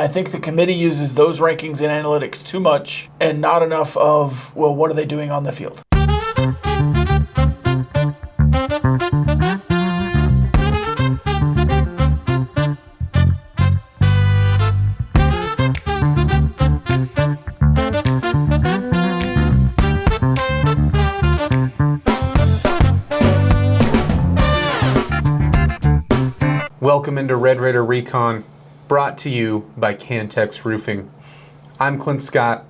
I think the committee uses those rankings and analytics too much and not enough of, well, what are they doing on the field? Welcome into Red Raider Recon, brought to you by Cantex Roofing. I'm Clint Scott.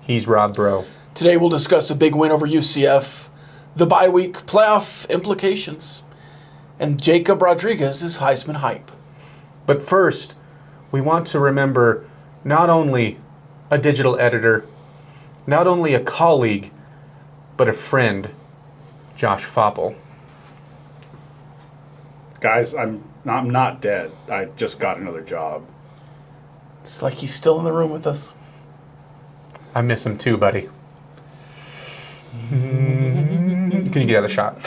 He's Rob Bro. Today we'll discuss a big win over UCF, the bye week playoff implications, and Jacob Rodriguez's Heisman hype. But first, we want to remember not only a digital editor, not only a colleague, but a friend, Josh Foppel. Guys, I'm not dead. I just got another job. It's like he's still in the room with us. I miss him too, buddy. Can you get out of the shot?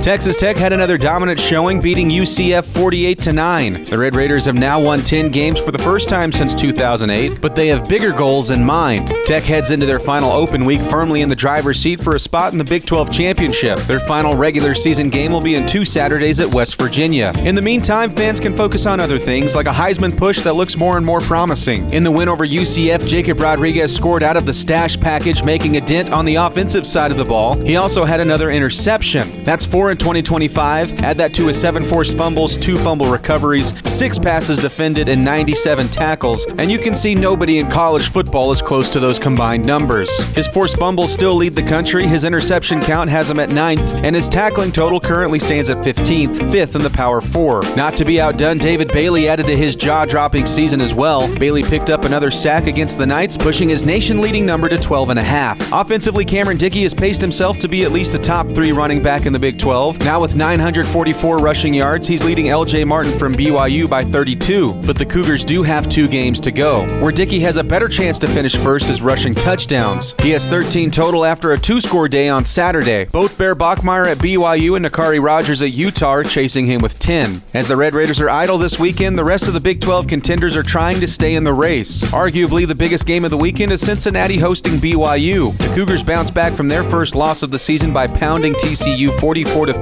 Texas Tech had another dominant showing, beating UCF 48-9. The Red Raiders have now won 10 games for the first time since 2008, but they have bigger goals in mind. Tech heads into their final open week firmly in the driver's seat for a spot in the Big 12 championship. Their final regular season game will be in 2 Saturdays at West Virginia. In the meantime, fans can focus on other things, like a Heisman push that looks more and more promising. In the win over UCF, Jacob Rodriguez scored out of the stash package, making a dent on the offensive side of the ball. He also had another interception. That's 4 in 2025. Add that to his 7 forced fumbles, 2 fumble recoveries, 6 passes defended, and 97 tackles, and you can see nobody in college football is close to those combined numbers. His forced fumbles still lead the country, his interception count has him at 9th, and his tackling total currently stands at 15th, 5th in the Power 4. Not to be outdone, David Bailey added to his jaw-dropping season as well. Bailey picked up another sack against the Knights, pushing his nation-leading number to 12.5. Offensively, Cameron Dickey has paced himself to be at least a top 3 running back in the Big 12. Now with 944 rushing yards, he's leading L.J. Martin from BYU by 32. But the Cougars do have 2 games to go. Where Dickey has a better chance to finish first is rushing touchdowns. He has 13 total after a 2-score day on Saturday. Both Bear Bachmeyer at BYU and Nakari Rogers at Utah are chasing him with 10. As the Red Raiders are idle this weekend, the rest of the Big 12 contenders are trying to stay in the race. Arguably the biggest game of the weekend is Cincinnati hosting BYU. The Cougars bounce back from their first loss of the season by pounding TCU 44-13,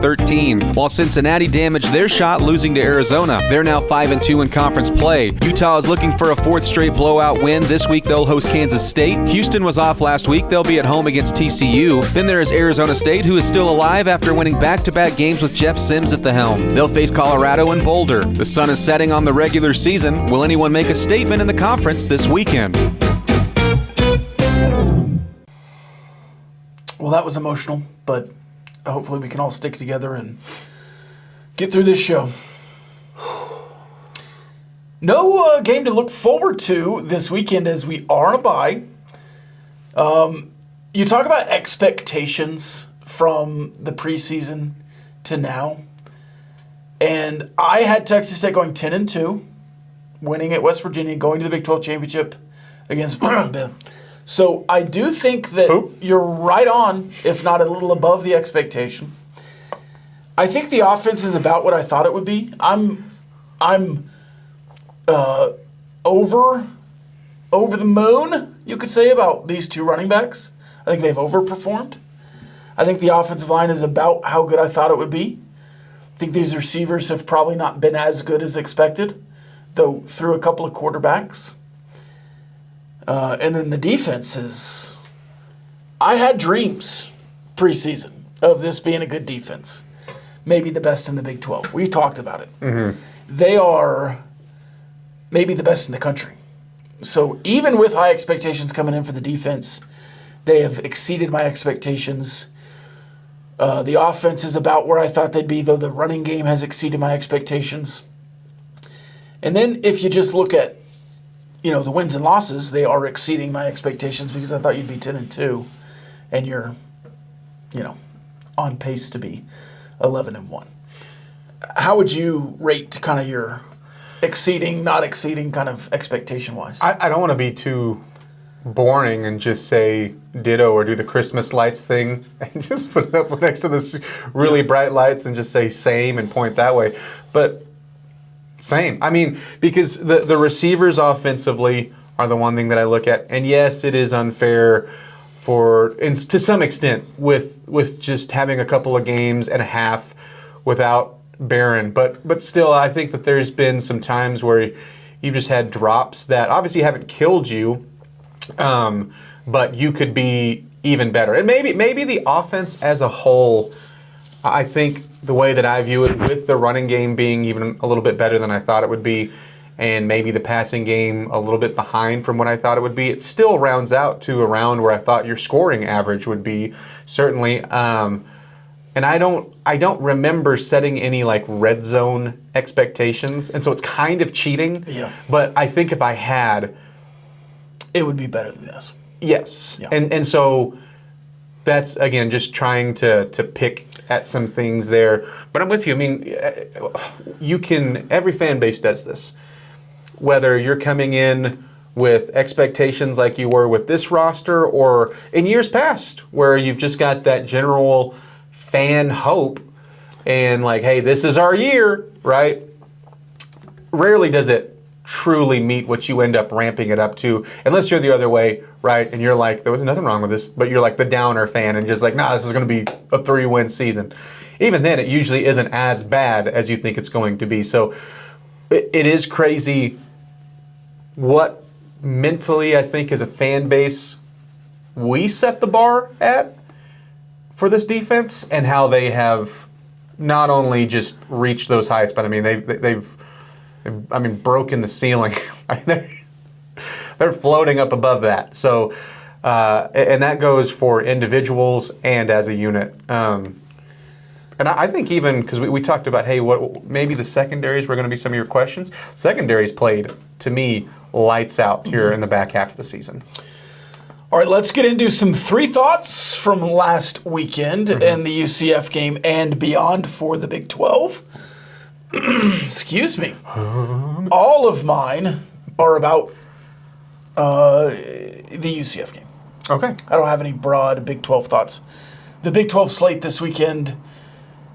while Cincinnati damaged their shot losing to Arizona. They're now 5-2 in conference play. Utah is looking for a 4th straight blowout win. This week they'll host Kansas State. Houston was off last week. They'll be at home against TCU. Then there is Arizona State, who is still alive after winning back-to-back games with Jeff Sims at the helm. They'll face Colorado and Boulder. The sun is setting on the regular season. Will anyone make a statement in the conference this weekend? Well, that was emotional, but hopefully we can all stick together and get through this show. No game to look forward to this weekend as we are on a bye. You talk about expectations from the preseason to now. And I had Texas Tech going 10-2, winning at West Virginia, going to the Big 12 championship against Alabama. So I do think that you're right on, if not a little above the expectation. I think the offense is about what I thought it would be. I'm over the moon, you could say, about these 2 running backs. I think they've overperformed. I think the offensive line is about how good I thought it would be. I think these receivers have probably not been as good as expected, though through a couple of quarterbacks. And then the defense is... I had dreams preseason of this being a good defense. Maybe the best in the Big 12. We talked about it. Mm-hmm. They are maybe the best in the country. So even with high expectations coming in for the defense, they have exceeded my expectations. The offense is about where I thought they'd be, though the running game has exceeded my expectations. And then if you just look at, the wins and losses, they are exceeding my expectations because I thought you'd be 10-2, and you're, on pace to be 11-1. How would you rate kind of your exceeding, not exceeding kind of expectation-wise? I don't want to be too boring and just say ditto or do the Christmas lights thing and just put it up next to this really bright lights and just say same and point that way. But same. I mean, because the receivers offensively are the one thing that I look at. And yes, it is unfair to some extent with just having a couple of games and a half without Barron. But still, I think that there's been some times where you've just had drops that obviously haven't killed you, but you could be even better. And maybe the offense as a whole, I think the way that I view it, with the running game being even a little bit better than I thought it would be, and maybe the passing game a little bit behind from what I thought it would be, it still rounds out to around where I thought your scoring average would be, certainly. And I don't remember setting any like red zone expectations, and so it's kind of cheating. Yeah. But I think if I had, it would be better than this. Yes. Yeah. And so that's, again, just trying to pick at some things there. But I'm with you. I mean, every fan base does this. Whether you're coming in with expectations like you were with this roster, or in years past where you've just got that general fan hope and like, hey, this is our year, right? Rarely does it truly meet what you end up ramping it up to, unless you're the other way, right? And you're like, there was nothing wrong with this, but you're like the downer fan and just like, nah, this is going to be a 3-win season. Even then, it usually isn't as bad as you think it's going to be. So it is crazy what mentally I think as a fan base we set the bar at for this defense, and how they have not only just reached those heights, but I mean they've broken the ceiling. They're floating up above that. So and that goes for individuals and as a unit. And I think even because we talked about, hey, what maybe the secondaries were going to be some of your questions. Secondaries played, to me, lights out here in the back half of the season. All right, let's get into some 3 thoughts from last weekend and the UCF game and beyond for the Big 12. Excuse me. All of mine are about the UCF game. Okay. I don't have any broad Big 12 thoughts. The Big 12 slate this weekend,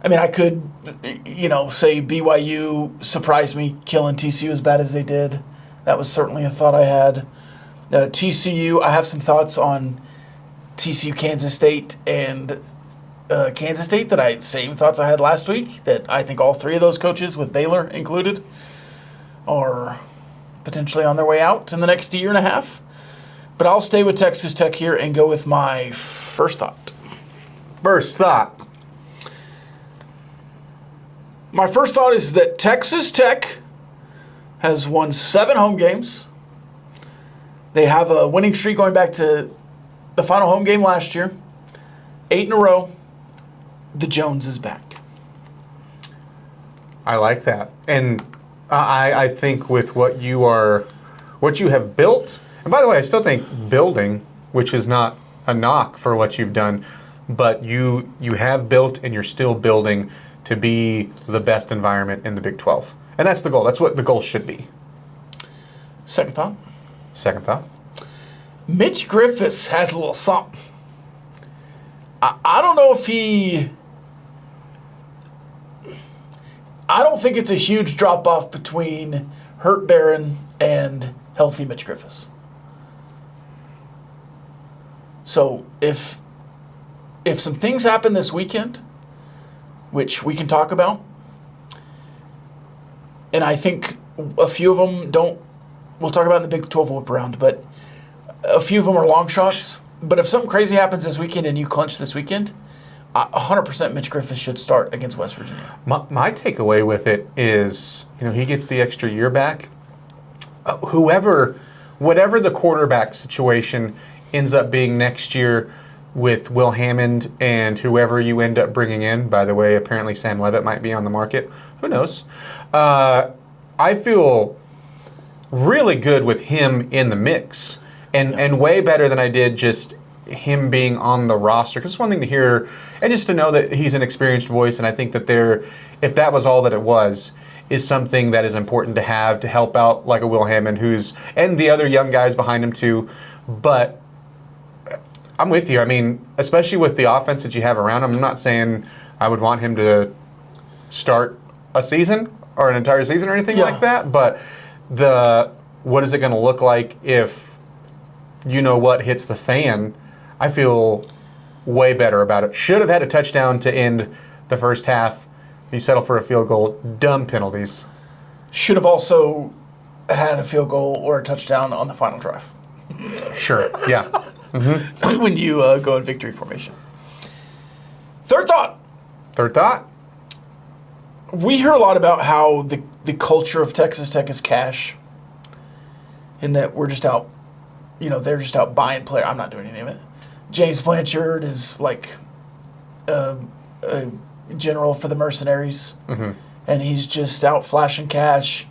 I mean, I could, say BYU surprised me, killing TCU as bad as they did. That was certainly a thought I had. TCU, I have some thoughts on TCU, Kansas State, and Kansas State same thoughts I had last week, that I think all 3 of those coaches, with Baylor included, are potentially on their way out in the next year and a half. But I'll stay with Texas Tech here and go with my first thought. First thought. My first thought is that Texas Tech has won 7 home games. They have a winning streak going back to the final home game last year. 8 in a row. The Jones is back. I like that. And I think with what you have built, and by the way, I still think building, which is not a knock for what you've done, but you have built and you're still building to be the best environment in the Big 12. And that's the goal. That's what the goal should be. Second thought. Second thought. Mitch Griffiths has a little something. I don't know if I don't think it's a huge drop-off between hurt Barron and healthy Mitch Griffiths. So if some things happen this weekend, which we can talk about, and I think a few of them we'll talk about in the Big 12 Whiparound, but a few of them are long shots. But if something crazy happens this weekend and you clinch this weekend, 100% Mitch Griffiths should start against West Virginia. My takeaway with it is, he gets the extra year back. Whatever the quarterback situation ends up being next year with Will Hammond and whoever you end up bringing in, by the way, apparently Sam Leavitt might be on the market. Who knows? I feel really good with him in the mix. And way better than I did just him being on the roster. Because it's one thing to hear, and just to know that he's an experienced voice, and I think that if that was all that it was, is something that is important to have to help out like a Will Hammond, and the other young guys behind him too. But I'm with you. I mean, especially with the offense that you have around him, I'm not saying I would want him to start a season or an entire season or anything like that, but what is it going to look like if you know what hits the fan? I feel way better about it. Should have had a touchdown to end the first half. He settled for a field goal. Dumb penalties. Should have also had a field goal or a touchdown on the final drive. Sure, yeah. When you go in victory formation. Third thought. Third thought? We hear a lot about how the culture of Texas Tech is cash, and that we're just out, they're just out buying players. I'm not doing any of it. James Blanchard is like a general for the mercenaries, and he's just out flashing cash.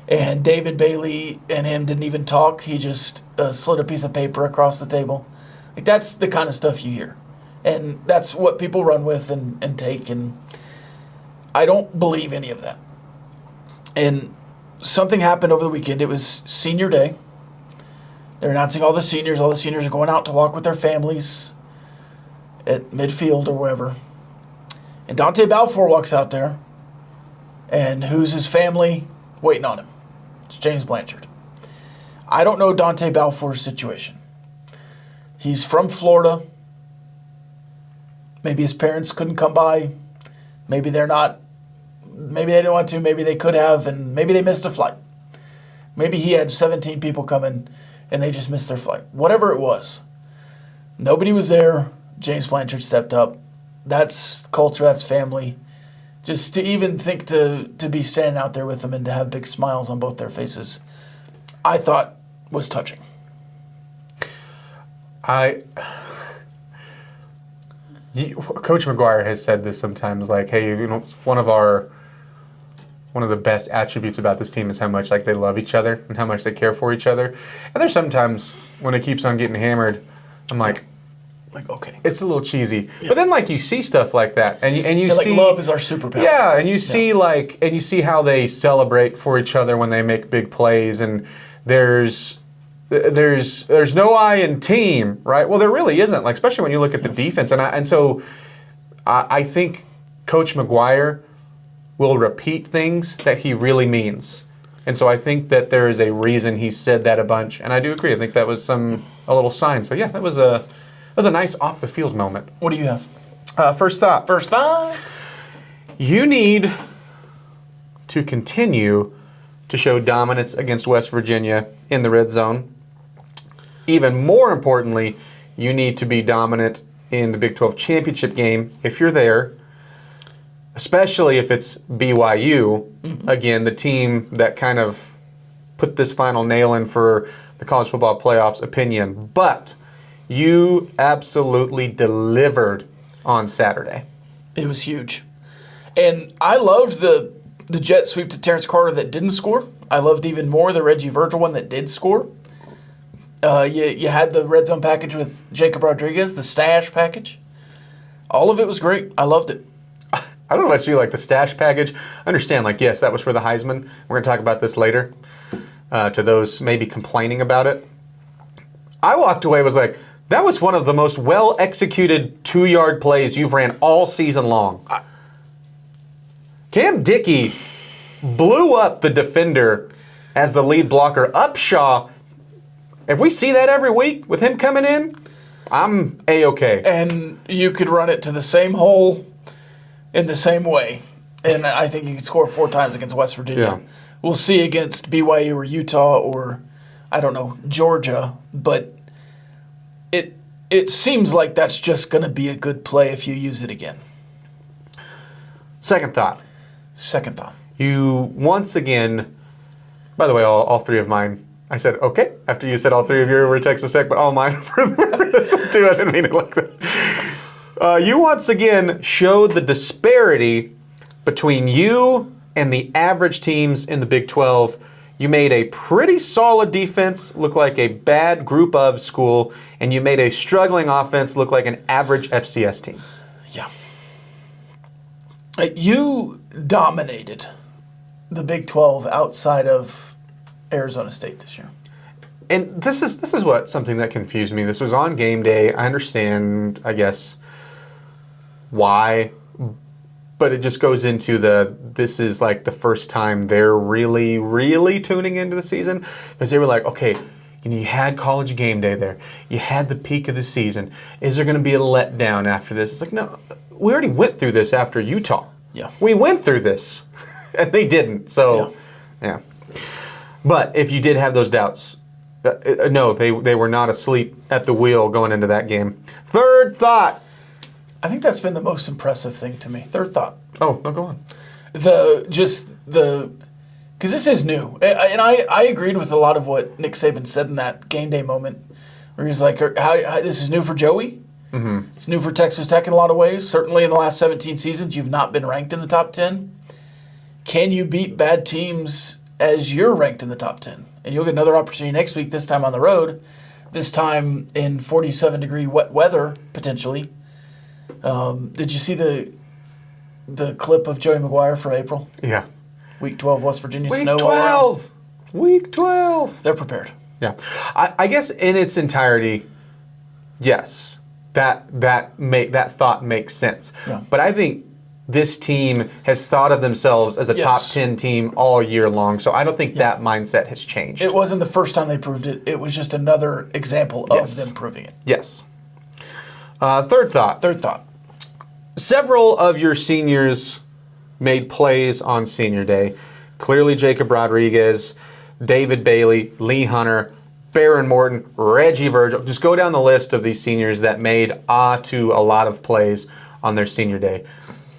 And David Bailey and him didn't even talk. He just slid a piece of paper across the table. Like, that's the kind of stuff you hear. And that's what people run with and take. And I don't believe any of that. And something happened over the weekend. It was senior day. They're announcing all the seniors. All the seniors are going out to walk with their families at midfield or wherever. And Dante Balfour walks out there. And who's his family waiting on him? It's James Blanchard. I don't know Dante Balfour's situation. He's from Florida. Maybe his parents couldn't come by. Maybe they're not. Maybe they didn't want to. Maybe they could have, and maybe they missed a flight. Maybe he had 17 people coming, and they just missed their flight. Whatever it was. Nobody was there. James Blanchard stepped up. That's culture. That's family. Just to even think to be standing out there with them and to have big smiles on both their faces, I thought was touching. Coach McGuire has said this sometimes, like, hey, one of the best attributes about this team is how much they love each other and how much they care for each other. And there's sometimes when it keeps on getting hammered, I'm like, okay, it's a little cheesy. Yeah. But then you see stuff like that, and you see love is our superpower. Yeah, and you see how they celebrate for each other when they make big plays, and there's no I in team, right? Well, there really isn't. Especially when you look at the defense, and so I think Coach McGuire will repeat things that he really means, and so I think that there is a reason he said that a bunch, and I do agree. I think that was a little sign. So yeah, that was a nice off-the-field moment. What do you have? First thought. First thought. You need to continue to show dominance against West Virginia in the red zone. Even more importantly, you need to be dominant in the Big 12 championship game if you're there, especially if it's BYU, again, the team that kind of put this final nail in for the college football playoffs opinion. But you absolutely delivered on Saturday. It was huge. And I loved the jet sweep to Terrence Carter that didn't score. I loved even more the Reggie Virgil one that did score. You had the red zone package with Jacob Rodriguez, the stash package. All of it was great. I loved it. I don't know about you, the stash package. I understand, yes, that was for the Heisman. We're going to talk about this later. To those maybe complaining about it. I walked away, was like, that was one of the most well-executed 2-yard plays you've ran all season long. Cam Dickey blew up the defender as the lead blocker. Upshaw, if we see that every week with him coming in, I'm A-okay. And you could run it to the same hole in the same way. And I think you could score 4 times against West Virginia. Yeah. We'll see against BYU or Utah or, I don't know, Georgia. But it seems like that's just going to be a good play if you use it again. Second thought. You once again, by the way, all 3 of mine, I said, okay, after you said all 3 of yours were Texas Tech, but all mine were this one too. I didn't mean it like that. You once again showed the disparity between you and the average teams in the Big 12. You made a pretty solid defense look like a bad group of school, and you made a struggling offense look like an average FCS team. Yeah. You dominated the Big 12 outside of Arizona State this year. And this is what something that confused me. This was on game day. I understand, I guess, why, but it just goes into this is like the first time they're really, really tuning into the season, because they were like, okay, you had college game day there. You had the peak of the season. Is there going to be a letdown after this? It's like, no, we already went through this after Utah. Yeah. We went through this, and they didn't. So, yeah. But if you did have those doubts, no, they were not asleep at the wheel going into that game. Third thought. I think that's been the most impressive thing to me. Third thought. Oh, no, go on. Because this is new. And I agreed with a lot of what Nick Saban said in that game day moment, where he's like, how this is new for Joey. Mm-hmm. It's new for Texas Tech in a lot of ways. Certainly in the last 17 seasons, you've not been ranked in the top 10. Can you beat bad teams as you're ranked in the top 10? And you'll get another opportunity next week, this time on the road, this time in 47-degree wet weather, potentially. Did you see the clip of Joey McGuire from April? Yeah. Week 12, West Virginia Week snow. 12. Week 12. They're prepared. Yeah. I guess in its entirety, yes, that thought makes sense. Yeah. But I think this team has thought of themselves as a top 10 team all year long, so I don't think that mindset has changed. It wasn't the first time they proved it. It was just another example of them proving it. Yes. Third thought. Third thought. Several of your seniors made plays on senior day. Clearly Jacob Rodriguez, David Bailey, Lee Hunter, Baron Morton, Reggie Virgil. Just go down the list of these seniors that made to a lot of plays on their senior day.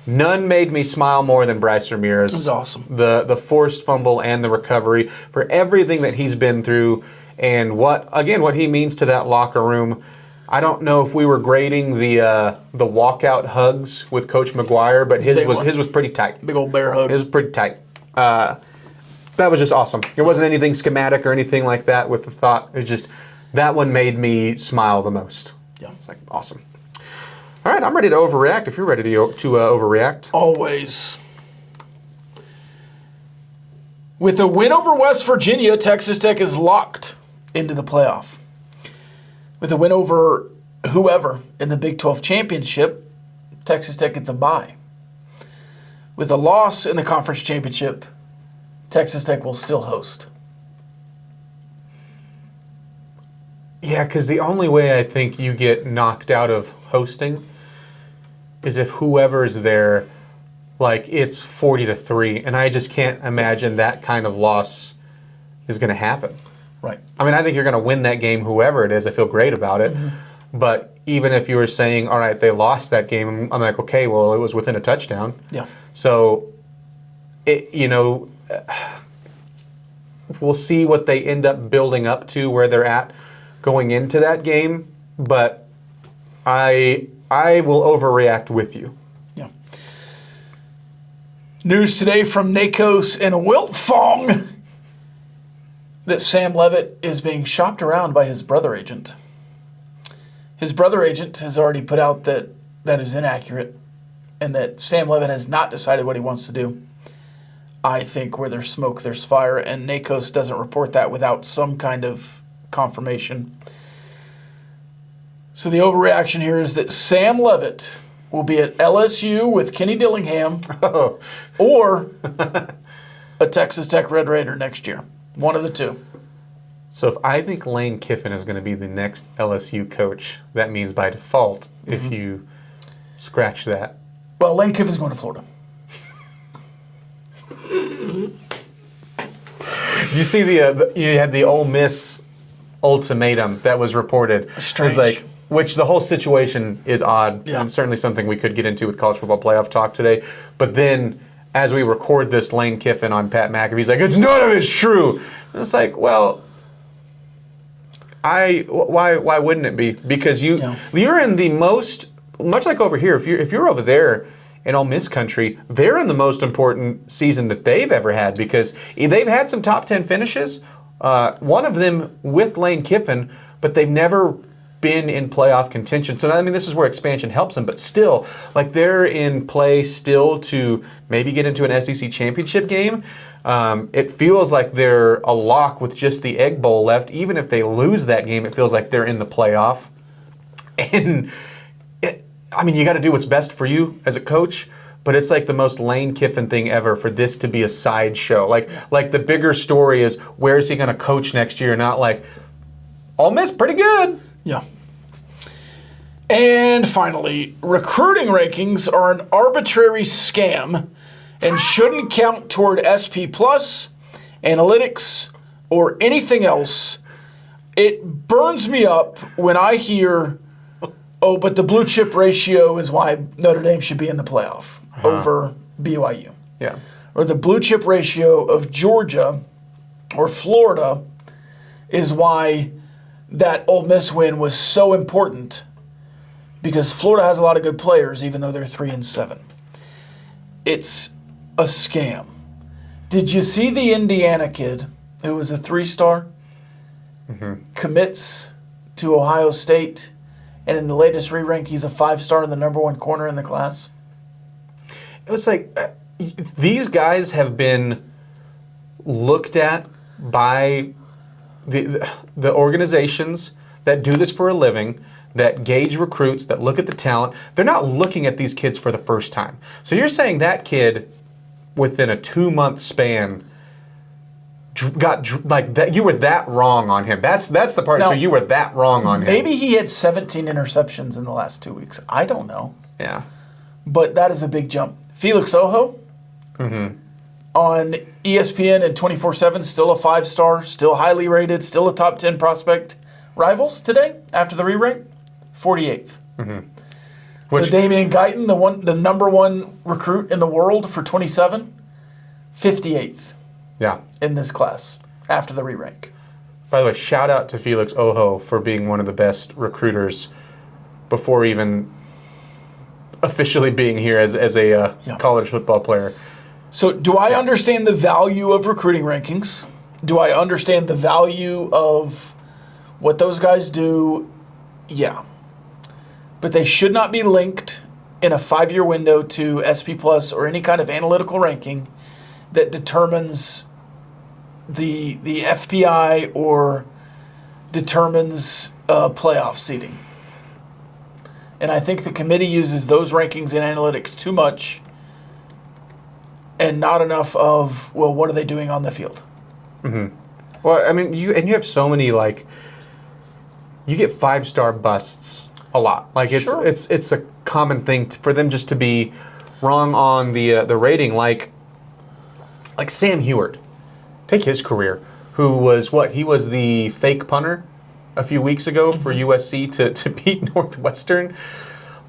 None made me smile more than Bryce Ramirez. It was awesome. The forced fumble and the recovery, for everything that he's been through, and what he means to that locker room. I don't know if we were grading the walkout hugs with Coach McGuire, but his was pretty tight. Big old bear hug. It was pretty tight. That was just awesome. There wasn't anything schematic or anything like that with the thought. It just, that one made me smile the most. Yeah. It's like, awesome. All right, I'm ready to overreact if you're ready to overreact. Always. With a win over West Virginia, Texas Tech is locked into the playoff. With a win over whoever in the Big 12 championship, Texas Tech gets a bye. With a loss in the conference championship, Texas Tech will still host. Yeah, because the only way I think you get knocked out of hosting is if whoever's there, like, it's 40-3, and I just can't imagine that kind of loss is going to happen. Right. I mean, I think you're going to win that game, whoever it is. I feel great about it. Mm-hmm. But even if you were saying, all right, they lost that game, I'm like, okay, well, it was within a touchdown. Yeah. So, we'll see what they end up building up to, where they're at going into that game. But I will overreact with you. Yeah. News today from Nakos and Wiltfong that Sam Levitt is being shopped around by his brother agent. His brother agent has already put out that is inaccurate and that Sam Levitt has not decided what he wants to do. I think where there's smoke, there's fire, and Nakos doesn't report that without some kind of confirmation. So the overreaction here is that Sam Levitt will be at LSU with Kenny Dillingham or a Texas Tech Red Raider next year. One of the two. So if I think Lane Kiffin is going to be the next LSU coach, that means by default, if you scratch that. Well, Lane Kiffin's going to Florida. You see you had the Ole Miss ultimatum that was reported. Strange. It's like, which the whole situation is odd, Yeah. and certainly something we could get into with college football playoff talk today. But then, as we record this, Lane Kiffin on Pat McAfee's like, it's none of it's true. And it's like, well, why wouldn't it be? Because you're in the most, much like over here, if you're over there in Ole Miss country, they're in the most important season that they've ever had, because they've had some top 10 finishes, one of them with Lane Kiffin, but they've never been in playoff contention. So, I mean, this is where expansion helps them, but still, like, they're in play still to maybe get into an SEC championship game. It feels like they're a lock with just the Egg Bowl left. Even if they lose that game, it feels like they're in the playoff. And, I mean, you got to do what's best for you as a coach, but it's like the most Lane Kiffin thing ever for this to be a sideshow. Like the bigger story is, where is he going to coach next year? Not like, Ole Miss, pretty good. Yeah. And finally, recruiting rankings are an arbitrary scam and shouldn't count toward SP Plus, analytics, or anything else. It burns me up when I hear, oh, but the blue chip ratio is why Notre Dame should be in the playoff over BYU. Yeah. Or the blue chip ratio of Georgia or Florida is why that Ole Miss win was so important, because Florida has a lot of good players, even though they're 3-7. It's a scam. Did you see the Indiana kid who was a 3-star? Commits to Ohio State, and in the latest re-rank, he's a 5-star and the number 1 corner in the class. It was like, these guys have been looked at by the organizations that do this for a living, that gauge recruits, that look at the talent. They're not looking at these kids for the first time. So you're saying that kid, within a 2-month span, got like that? You were that wrong on him. That's the part. Now, so you were that wrong on him. Maybe he had 17 interceptions in the last 2 weeks. I don't know. Yeah. But that is a big jump. Felix Ojo on ESPN and 24/7, still a 5-star, still highly rated, still a top 10 prospect. Rivals today, after the re-rank, 48th. Which, Damian Guyton, the number 1 recruit in the world for 27, 58th yeah. in this class after the re-rank. By the way, shout out to Felix Ojo for being one of the best recruiters before even officially being here as a college football player. So do I understand the value of recruiting rankings? Do I understand the value of what those guys do? Yeah. But they should not be linked in a 5-year window to SP Plus or any kind of analytical ranking that determines the FPI or determines playoff seeding. And I think the committee uses those rankings and analytics too much and not enough of, well, what are they doing on the field? Well, I mean, you have so many, like, you get 5-star busts a lot. Like, it's a common thing for them just to be wrong on the rating. Like Sam Heward, take his career, who was he was the fake punter a few weeks ago for USC to beat Northwestern.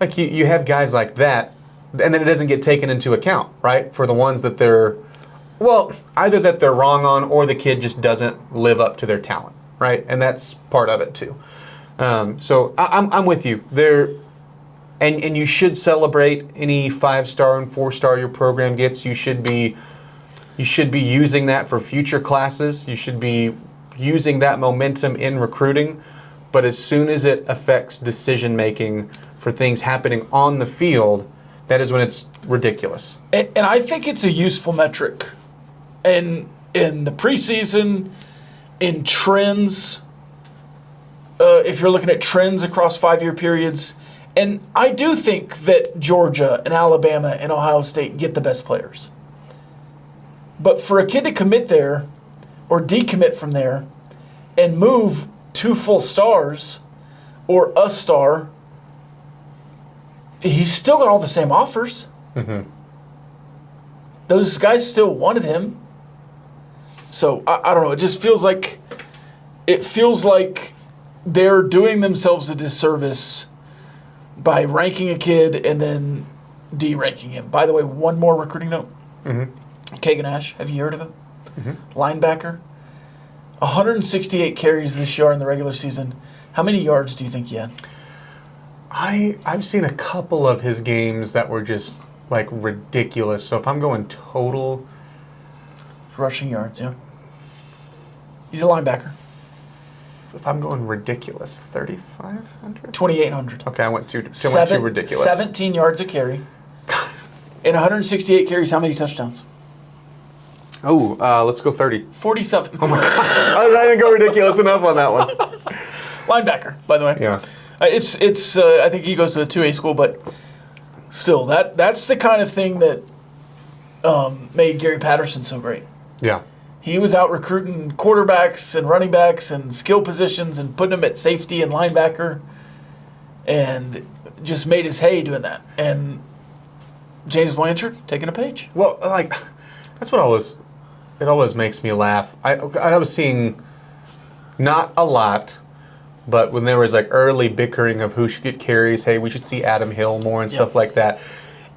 Like, you have guys like that, and then it doesn't get taken into account, right? For the ones that they're, well, either that they're wrong on or the kid just doesn't live up to their talent, right? And that's part of it too. So I'm with you there, and you should celebrate any 5-star and 4-star your program gets. You should be using that for future classes. You should be using that momentum in recruiting. But as soon as it affects decision making for things happening on the field, that is when it's ridiculous. And I think it's a useful metric. In the preseason, in trends, if you're looking at trends across 5-year periods, and I do think that Georgia and Alabama and Ohio State get the best players. But for a kid to commit there or decommit from there and move 2 full stars or a star, he's still got all the same offers. Those guys still wanted him. So I don't know. It just feels like they're doing themselves a disservice by ranking a kid and then de-ranking him. By the way, one more recruiting note. Kagan Ash, have you heard of him? Linebacker. 168 carries this year in the regular season. How many yards do you think he had? I've seen a couple of his games that were just, like, ridiculous. So if I'm going total... Rushing yards, yeah. He's a linebacker. if I'm going ridiculous, 3,500? 2,800. Okay, I went too ridiculous. 17 yards a carry. In 168 carries, how many touchdowns? Oh, let's go 30. 47. Oh my gosh. I didn't go ridiculous enough on that one. Linebacker, by the way. Yeah. It's. I think he goes to a 2A school, but still, that's the kind of thing that made Gary Patterson so great. Yeah. He was out recruiting quarterbacks and running backs and skill positions and putting them at safety and linebacker, and just made his hay doing that. And James Blanchard taking a page. Well, like, that's what it always makes me laugh. I was seeing not a lot, but when there was like early bickering of who should get carries, hey, we should see Adam Hill more and stuff like that.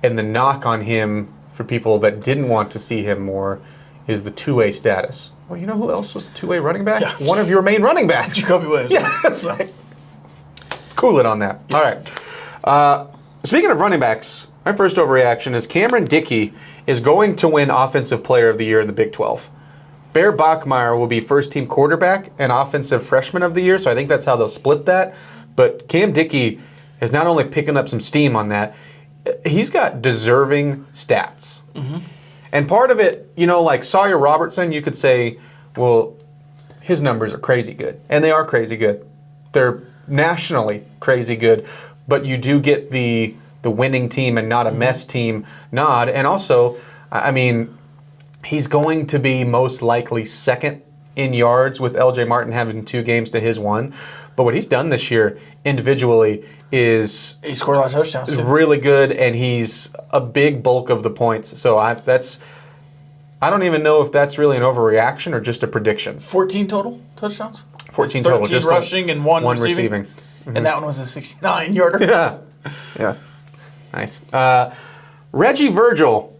And the knock on him for people that didn't want to see him more is the 2A status. Well, you know who else was a 2A running back? Yeah. One of your main running backs. Jacoby Williams. Yeah, that's right. Let's cool it on that. All right. Speaking of running backs, my first overreaction is Cameron Dickey is going to win Offensive Player of the Year in the Big 12. Bear Bachmeier will be first-team quarterback and Offensive Freshman of the Year, so I think that's how they'll split that. But Cam Dickey is not only picking up some steam on that, he's got deserving stats. Mm-hmm. And part of it, you know, like Sawyer Robertson, you could say, well, his numbers are crazy good. And they are crazy good. They're nationally crazy good. But you do get the winning team and not a mess team nod. And also, I mean, he's going to be most likely second in yards with LJ Martin having 2 games to his 1. But what he's done this year individually is He scored a lot of touchdowns, too. really good, and he's a big bulk of the points. So I don't even know if that's really an overreaction or just a prediction. 14 total touchdowns? 14 total. 13 just rushing and one receiving. Mm-hmm. And that one was a 69-yarder. Yeah. Yeah. Nice. Reggie Virgil.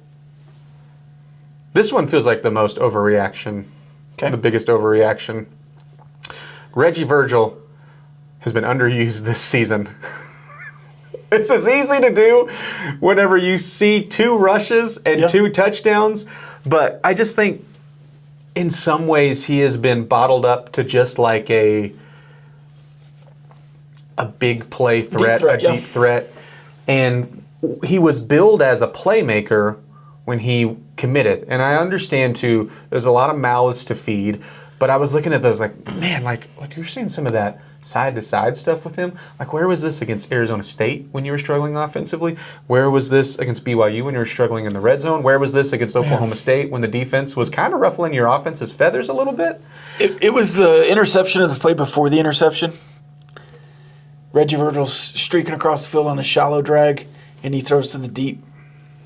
This one feels like the most overreaction. Okay. The biggest overreaction. Reggie Virgil has been underused this season. It's as easy to do whenever you see 2 rushes and 2 touchdowns, but I just think in some ways he has been bottled up to just like a big play threat, deep threat. And he was billed as a playmaker when he committed. And I understand too, there's a lot of mouths to feed, but I was looking at those like, man, like you're seeing some of that side-to-side stuff with him. Like, where was this against Arizona State when you were struggling offensively? Where was this against BYU when you were struggling in the red zone? Where was this against Oklahoma State when the defense was kind of ruffling your offense's feathers a little bit? It was the interception of the play before the interception. Reggie Virgil's streaking across the field on a shallow drag, and he throws to the deep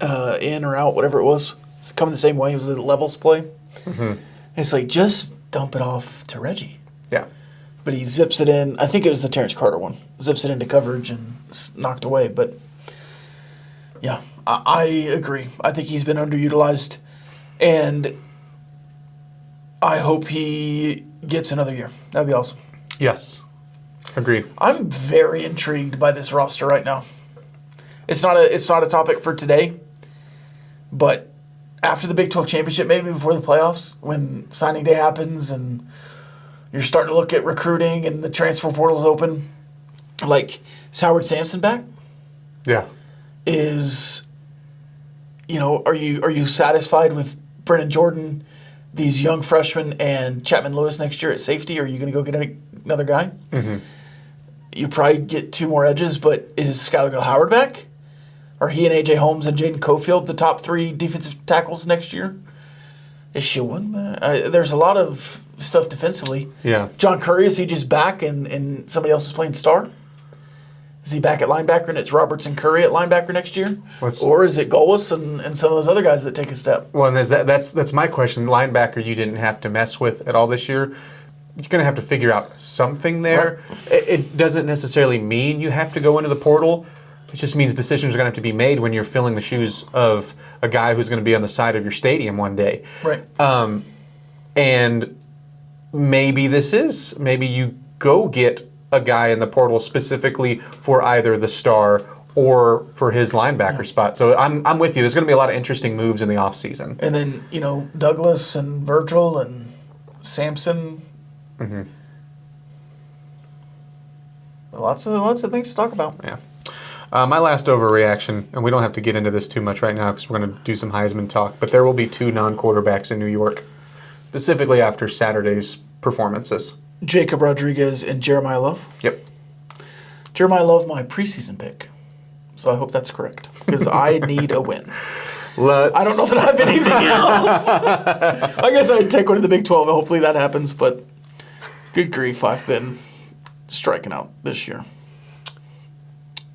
in or out, whatever it was. It's coming the same way. It was the levels play. Mm-hmm. It's like, just dump it off to Reggie. Yeah. But he zips it in. I think it was the Terrence Carter one. Zips it into coverage and knocked away. But, yeah, I agree. I think he's been underutilized. And I hope he gets another year. That'd be awesome. Yes. Agreed. I'm very intrigued by this roster right now. It's not a topic for today, but after the Big 12 championship, maybe before the playoffs, when signing day happens and you're starting to look at recruiting and the transfer portal's open, like, is Howard Sampson back? Yeah. Is, are you satisfied with Brennan Jordan, these young freshmen, and Chapman Lewis next year at safety? Or are you going to go get another guy? Mm-hmm. You probably get 2 more edges, but is Skylar Howard back? Are he and A.J. Holmes and Jaden Cofield the top 3 defensive tackles next year? Is Shewin? There's a lot of stuff defensively. Yeah. John Curry, is he just back and somebody else is playing star? Is he back at linebacker and it's Roberts and Curry at linebacker next year? Or is it Golis and some of those other guys that take a step? Well, and that's my question. Linebacker you didn't have to mess with at all this year. You're going to have to figure out something there. Right. It doesn't necessarily mean you have to go into the portal. It just means decisions are going to have to be made when you're filling the shoes of a guy who's going to be on the side of your stadium one day. Right. And maybe you go get a guy in the portal specifically for either the star or for his linebacker spot. So I'm with you. There's going to be a lot of interesting moves in the offseason. And then, Douglas and Virgil and Sampson. Mm-hmm. lots of things to talk about. Yeah. My last overreaction, and we don't have to get into this too much right now because we're going to do some Heisman talk, but there will be 2 non-quarterbacks in New York, specifically after Saturday's performances. Jacob Rodriguez and Jeremiah Love. Yep. Jeremiah Love, my preseason pick. So I hope that's correct because I need a win. I don't know that I have anything else. I guess I'd take one to the Big 12 and hopefully that happens, but good grief, I've been striking out this year.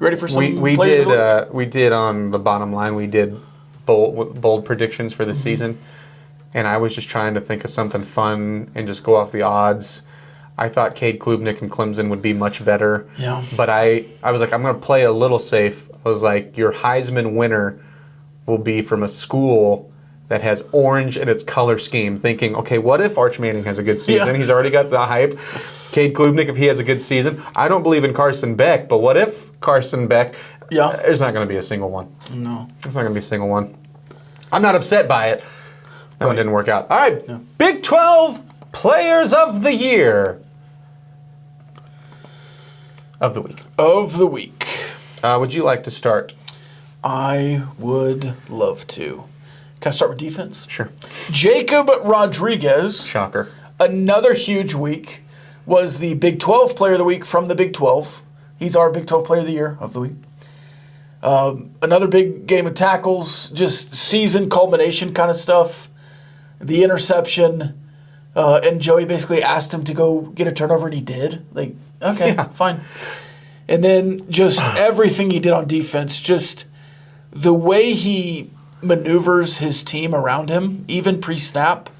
Ready for some we players did we did on the bottom line, we did bold predictions for the season, and I was just trying to think of something fun and just go off the odds. I thought Cade Klubnik and Clemson would be much better. Yeah. But I was like, I'm going to play a little safe. I was like, your Heisman winner will be from a school that has orange in its color scheme, thinking, okay, what if Arch Manning has a good season? Yeah. He's already got the hype. Cade Klubnik, if he has a good season. I don't believe in Carson Beck, but what if Carson Beck? Yeah. There's not going to be a single one. No. There's not going to be a single one. I'm not upset by it. That one didn't work out. All right, No. Big 12 Players of the Year. Of the week. Of the week. Would you like to start? I would love to. Can I start with defense? Sure. Jacob Rodriguez, Shocker. another huge week, was the Big 12 Player of the Week from the Big 12. He's our Big 12 Player of the Year of the week. Another big game of tackles, just season culmination kind of stuff. The interception, and Joey basically asked him to go get a turnover, and he did. Like, okay, Yeah. fine. And then just everything he did on defense, just the way he maneuvers his team around him, even pre-snap,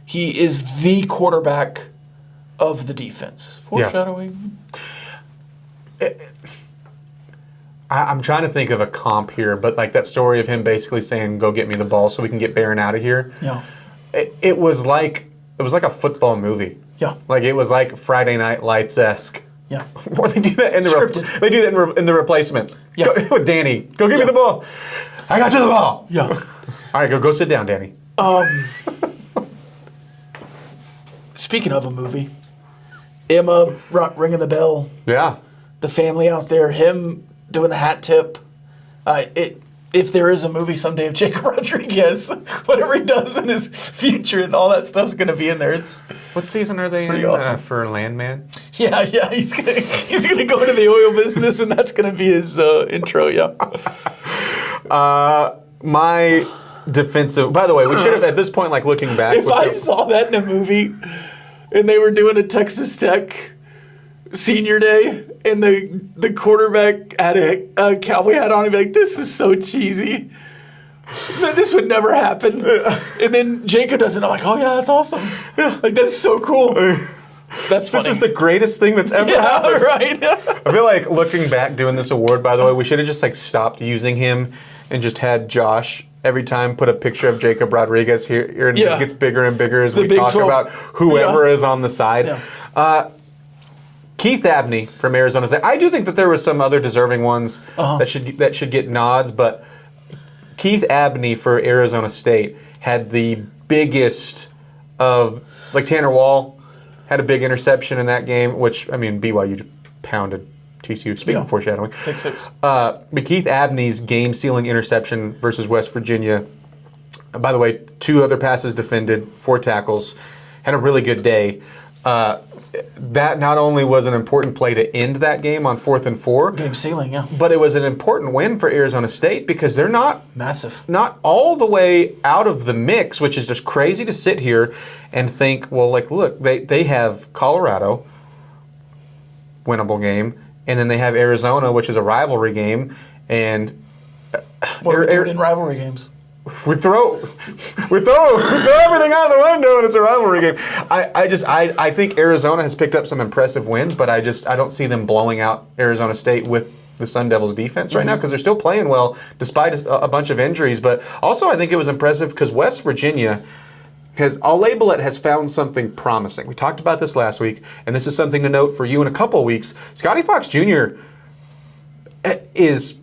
he is the quarterback of the defense. Foreshadowing. I'm trying to think of a comp here, but like that story of him basically saying, "Go get me the ball so we can get Barron out of here." Yeah. It was like a football movie. Yeah. Like it was like Friday Night Lights-esque. Yeah. Or they do that in the Scripted. they do that in the replacements. Yeah. With Danny, go give me the ball. I got you the ball. Yeah. All right, go sit down, Danny. Speaking of a movie, Emma ringing the bell, Yeah. the family out there, him doing the hat tip. If there is a movie someday of Jacob Rodriguez, whatever he does in his future and all that stuff's going to be in there. It's What season are they Pretty in awesome. for Landman? yeah. He's gonna go into the oil business, and that's gonna be his intro. Yeah. My defensive. By the way, we should have at this point, like looking back. If I saw that in a movie, and they were doing a Texas Tech senior day, and the quarterback had a cowboy hat on, I'd be like, this is so cheesy. This would never happen. And then Jacob does it. I'm like, oh yeah, that's awesome. Like that's so cool. That's funny. This is the greatest thing that's ever yeah, happened. right. I feel like looking back doing this award, by the way, we should have just like stopped using him and just had Josh every time put a picture of Jacob Rodriguez here and it just gets bigger and bigger as we Big talk 12. about whoever is on the side. Yeah. Keith Abney from Arizona State. I do think that there were some other deserving ones that should get nods, but Keith Abney for Arizona State had the biggest of, like Tanner Wall had a big interception in that game, which, I mean, BYU pounded TCU. Speaking of foreshadowing. Pick six. But Keith Abney's game-sealing interception versus West Virginia, by the way, 2 other passes defended, 4 tackles, had a really good day. That not only was an important play to end that game on 4th and 4, Game ceiling, yeah. but it was an important win for Arizona State because they're not Massive. all the way out of the mix, which is just crazy to sit here and think, well, like, look, they have Colorado, winnable game, and then they have Arizona, which is a rivalry game, and What are we doing in rivalry games? we throw everything out the window and it's a rivalry game. I think Arizona has picked up some impressive wins, but I don't see them blowing out Arizona State with the Sun Devils defense right now because they're still playing well despite a bunch of injuries. But also I think it was impressive because West Virginia I'll label it, has found something promising. We talked about this last week, and this is something to note for you in a couple of weeks. Scotty Fox Jr. is,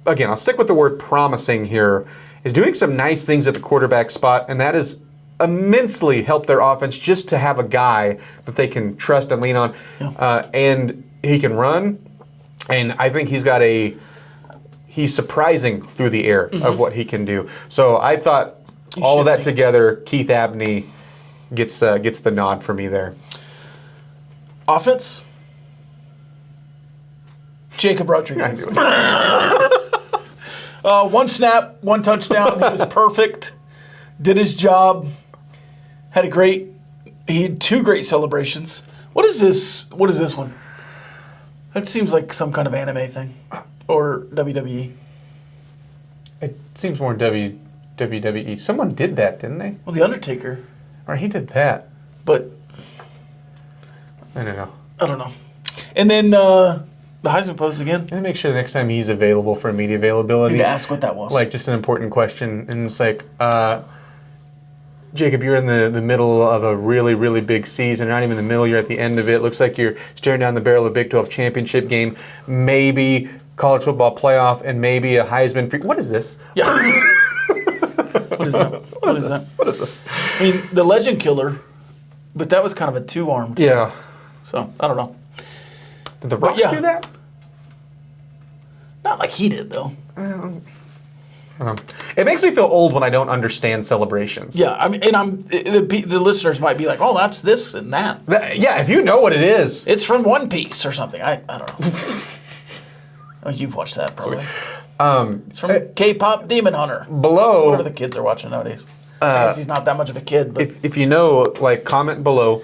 again, I'll stick with the word promising here, is doing some nice things at the quarterback spot, and that has immensely helped their offense just to have a guy that they can trust and lean on. Yeah. And he can run, and I think he's surprising through the air of what he can do. So I thought all of that together, Keith Abney gets the nod for me there. Offense? Jacob Rodriguez. One snap, one touchdown. He was perfect. Did his job. He had 2 great celebrations. What is this? What is this one? That seems like some kind of anime thing. Or WWE. It seems more WWE. Someone did that, didn't they? Well, The Undertaker. Or he did that. But I don't know. I don't know. And then the Heisman pose again. And make sure the next time he's available for media availability. Need to ask what that was. Like, just an important question. And it's like, Jacob, you're in the middle of a really, really big season. You're not even in the middle. You're at the end of it. Looks like you're staring down the barrel of a Big 12 championship game. Maybe college football playoff and maybe a Heisman free. What is this? Yeah. What is that? What is this? What is this? I mean, the Legend Killer, but that was kind of a 2-armed. Yeah. So, I don't know. Did The Rock do that? Not like he did, though. It makes me feel old when I don't understand celebrations. Yeah, I mean, and the listeners might be like, "Oh, that's this and that." Yeah, if you know what it is. It's from One Piece or something. I don't know. Oh, you've watched that probably. It's from K-pop Demon Hunter. Below. Whatever the kids are watching nowadays. I guess he's not that much of a kid, but If you know, like, comment below.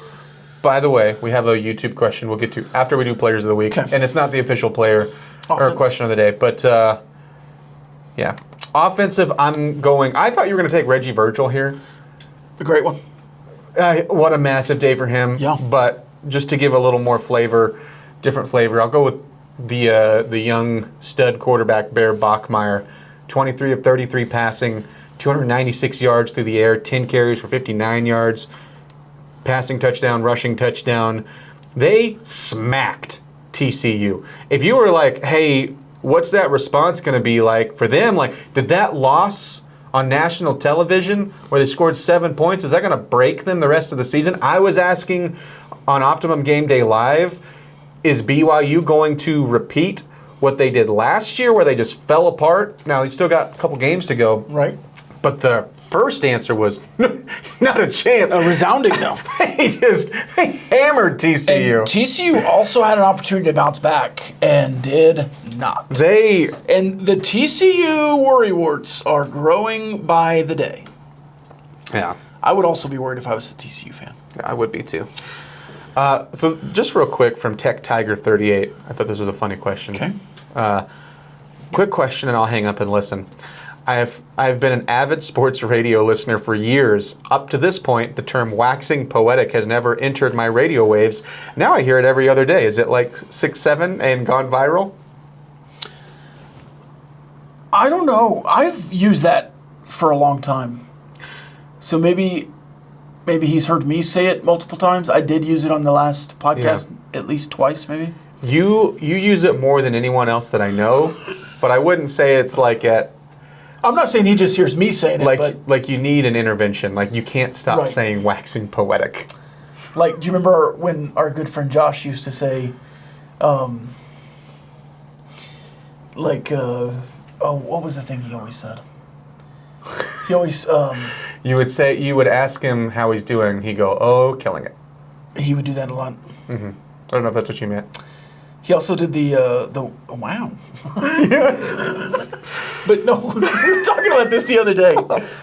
By the way, we have a YouTube question we'll get to after we do Players of the Week. Okay. And it's not the official player or Offense. question of the day. But, yeah. Offensive, I thought you were going to take Reggie Virgil here. a great one. What a massive day for him. Yeah. But just to give a little more flavor, different flavor, I'll go with the young stud quarterback, Bear Bachmeier. 23 of 33 passing, 296 yards through the air, 10 carries for 59 yards. Passing touchdown, rushing touchdown. They smacked TCU. If you were like, hey, what's that response going to be like for them? Like, did that loss on national television where they scored 7 points, is that going to break them the rest of the season? I was asking on Optimum Game Day Live, is BYU going to repeat what they did last year where they just fell apart? Now, they still got a couple games to go. Right. But the first answer was not a chance. A resounding no. They hammered TCU. And TCU also had an opportunity to bounce back and did not. And the TCU worry warts are growing by the day. Yeah, I would also be worried if I was a TCU fan. I would be too. So just real quick from Tech Tiger 38, I thought this was a funny question. Okay. Quick question, and I'll hang up and listen. I've been an avid sports radio listener for years. Up to this point, the term waxing poetic has never entered my radio waves. Now I hear it every other day. Is it like 6, 7 and gone viral? I don't know. I've used that for a long time. So maybe he's heard me say it multiple times. I did use it on the last podcast at least twice, maybe. You use it more than anyone else that I know, but I wouldn't say it's like at... I'm not saying he just hears me saying it, but... Like you need an intervention. Like you can't stop Right. saying waxing poetic. Like, do you remember when our good friend Josh used to say, what was the thing he always said? He always, You would ask him how he's doing. He'd go, "Oh, killing it." he would do that a lot. I don't know if that's what you meant. He also did the wow. But no, we were talking about this the other day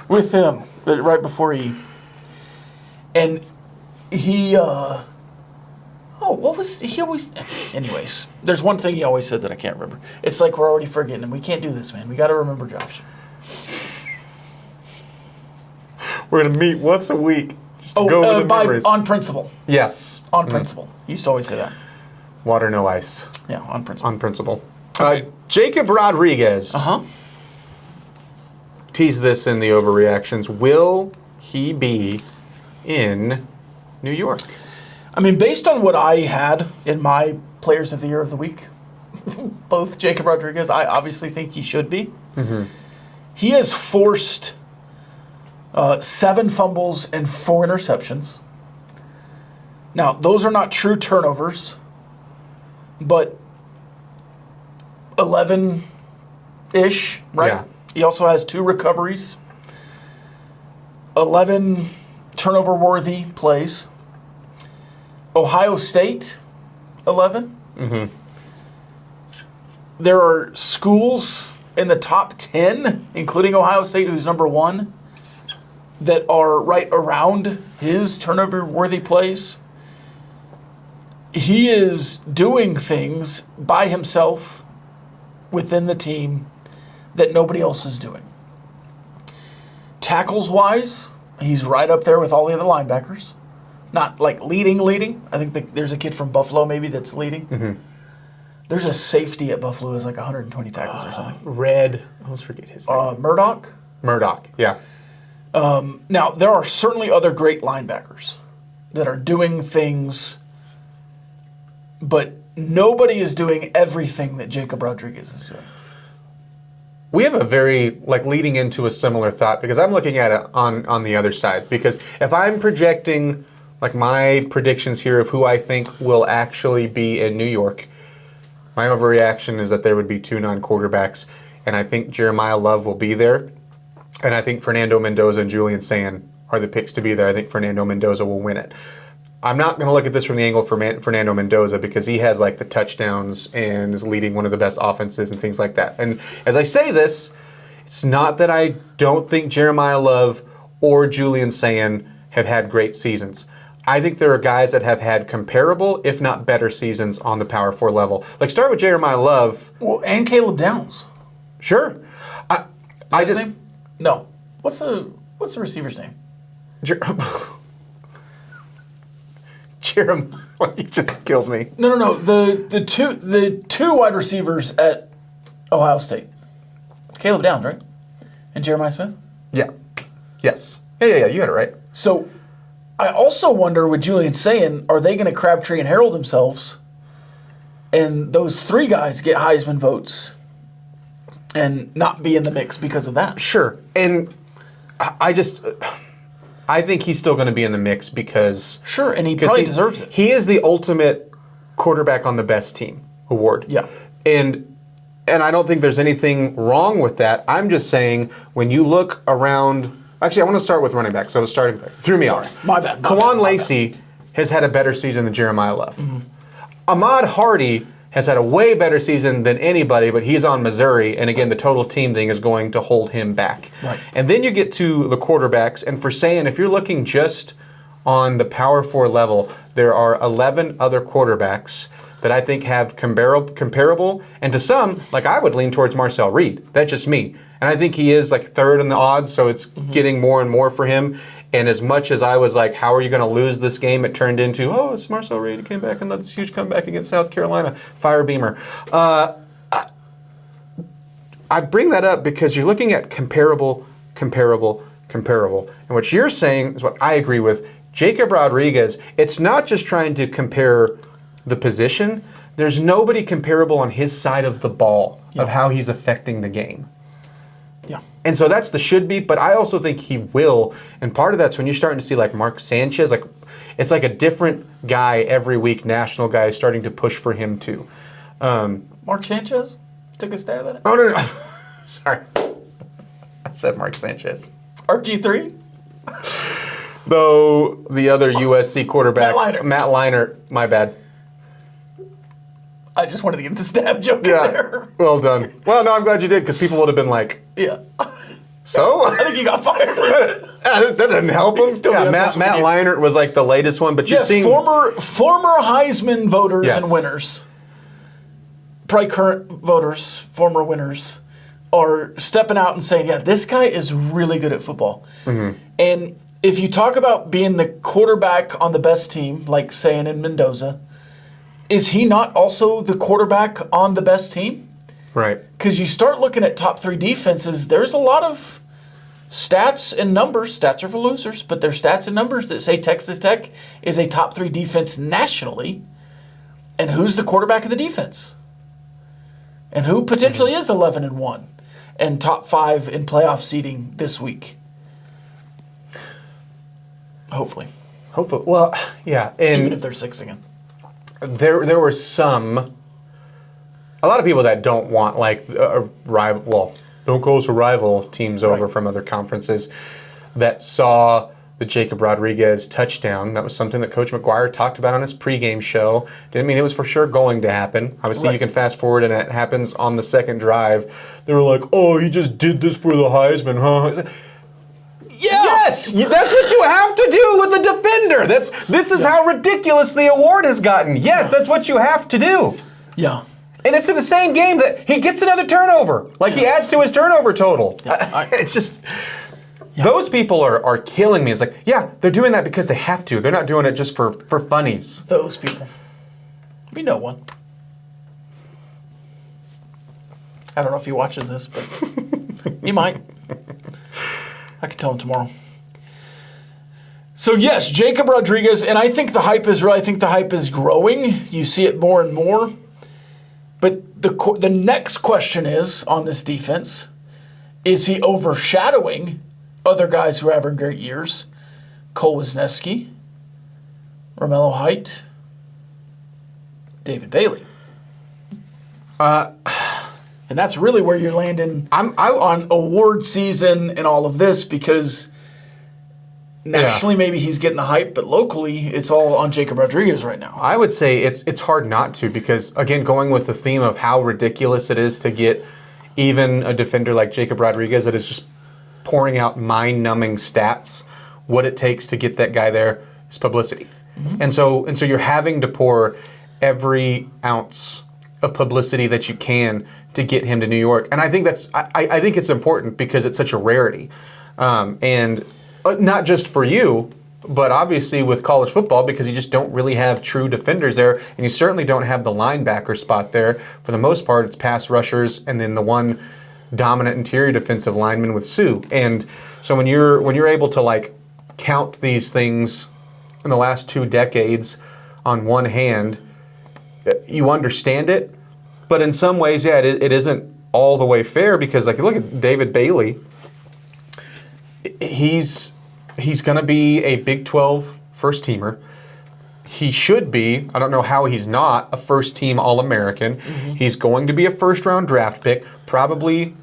with him, but right before he what was he always? Anyways, there's one thing he always said that I can't remember. It's like we're already forgetting him. We can't do this, man. We got to remember Josh. We're gonna meet once a week. Just to go over the memories. On principle. Yes. On principle. He used to always say that. Water, no ice. Yeah, on principle. On principle. Jacob Rodriguez. Tease this in the overreactions. Will he be in New York? I mean, based on what I had in my Players of the Year of the Week, both Jacob Rodriguez, I obviously think he should be. He has forced 7 fumbles and 4 interceptions. Now, those are not true turnovers. but 11-ish, right? Yeah. He also has 2 recoveries, 11 turnover-worthy plays. Ohio State, 11. Mm-hmm. There are schools in the top 10, including Ohio State, who's number 1, that are right around his turnover-worthy plays. He is doing things by himself within the team that nobody else is doing. Tackles-wise, he's right up there with all the other linebackers. Not like leading. I think there's a kid from Buffalo maybe that's leading. Mm-hmm. There's a safety at Buffalo who has like 120 tackles or something. I almost forget his name. Murdoch? Murdoch, yeah. Now, there are certainly other great linebackers that are doing things, but nobody is doing everything that Jacob Rodriguez is doing. We have a very, leading into a similar thought, because I'm looking at it on the other side. Because if I'm projecting, my predictions here of who I think will actually be in New York, my overreaction is that there would be 2 non-quarterbacks, and I think Jeremiah Love will be there, and I think Fernando Mendoza and Julian Sand are the picks to be there. I think Fernando Mendoza will win it. I'm not going to look at this from the angle for Fernando Mendoza, because he has the touchdowns and is leading one of the best offenses and things like that. And as I say this, it's not that I don't think Jeremiah Love or Julian Sand have had great seasons. I think there are guys that have had comparable, if not better, seasons on the Power 4 level. Start with Jeremiah Love. Well, and Caleb Downs. Sure. His name? No. What's the receiver's name? Jeremiah, you just killed me. No. The two wide receivers at Ohio State. Caleb Downs, right? And Jeremiah Smith? Yeah. Yes. Yeah, you had it right. So I also wonder with Julian saying, are they going to Crabtree and Harold themselves, and those 3 guys get Heisman votes and not be in the mix because of that? Sure. And I think he's still going to be in the mix because... Sure, and he probably deserves it. He is the ultimate quarterback on the best team award. Yeah. And I don't think there's anything wrong with that. I'm just saying, when you look around... Actually, I want to start with running backs. I was starting there. Threw me off. My bad. Kawan Lacey has had a better season than Jeremiah Love. Mm-hmm. Ahmad Hardy has had a way better season than anybody, but he's on Missouri, and again, the total team thing is going to hold him back. Right. And then you get to the quarterbacks, and for saying, if you're looking just on the Power 4 level, there are 11 other quarterbacks that I think have comparable, and to some, I would lean towards Marcel Reed. That's just me. And I think he is 3rd in the odds, so it's getting more and more for him. And as much as I was how are you going to lose this game, it turned into, it's Marcel Reed. He came back and led this huge comeback against South Carolina. Fire Beamer. I bring that up because you're looking at comparable. And what you're saying is what I agree with. Jacob Rodriguez, it's not just trying to compare the position. There's nobody comparable on his side of the ball of how he's affecting the game. Yeah. And so that's the should be, but I also think he will. And part of that's when you're starting to see Mark Sanchez, it's a different guy every week, national guy starting to push for him too. Mark Sanchez? Took a stab at it? Oh, no. Sorry. I said Mark Sanchez. RG3? Though the other USC quarterback, Matt Leinart, my bad. I just wanted to get the stab joke in there. Well done. Well, no, I'm glad you did, because people would have been yeah. So? I think you got fired. That didn't help him. Yeah, Matt Leinart was the latest one, but you're seeing... former Heisman voters and winners, probably current voters, former winners, are stepping out and saying, this guy is really good at football. Mm-hmm. And if you talk about being the quarterback on the best team, like saying in Mendoza, is he not also the quarterback on the best team? Right. Because you start looking at top 3 defenses, there's a lot of stats and numbers. Stats are for losers, but there's stats and numbers that say Texas Tech is a top 3 defense nationally. And who's the quarterback of the defense? And who potentially is 11-1 and top 5 in playoff seeding this week? Hopefully. Well, yeah. And even if they're 6 again. There were some a lot of people that don't want like a rival, well, don't call us a rival teams over from other conferences that saw the Jacob Rodriguez touchdown. That was something that Coach McGuire talked about on his pregame show. Didn't mean it was for sure going to happen. Obviously, you can fast forward and it happens on the second drive. They were like, oh, he just did this for the Heisman, huh? Yes! That's what you have to do with a defender. This is how ridiculous the award has gotten. Yes, that's what you have to do. Yeah. And it's in the same game that he gets another turnover. Like, he adds to his turnover total. It's just... Those people are killing me. It's like, yeah, they're doing that because they have to. They're not doing it just for funnies. Those people. We know one. I don't know if he watches this, but he might. I could tell him tomorrow. So yes, Jacob Rodriguez, and I think the hype is real. I think the hype is growing. You see it more and more. But the next question is, on this defense, is he overshadowing other guys who are having great years? Cole Wisniewski, Romello Height, David Bailey. And that's really where you're landing on award season and all of this, because nationally maybe he's getting the hype, but locally it's all on Jacob Rodriguez right now. I would say it's hard not to, because, again, going with the theme of how ridiculous it is to get even a defender like Jacob Rodriguez that is just pouring out mind-numbing stats, what it takes to get that guy there is publicity. Mm-hmm. And so you're having to pour every ounce of publicity that you can to get him to New York. And I think I think it's important because it's such a rarity. And not just for you, but obviously with college football, because you just don't really have true defenders there, and you certainly don't have the linebacker spot there. For the most part, it's pass rushers and then the one dominant interior defensive lineman with Sue. And so when you're able to like count these things in the last 2 decades on one hand, you understand it. But in some ways, yeah, it isn't all the way fair, because like you look at David Bailey, he's going to be a Big 12 first teamer. He should be, I don't know how he's not, a first-team All-American. Mm-hmm. He's going to be a first-round draft pick. Probably,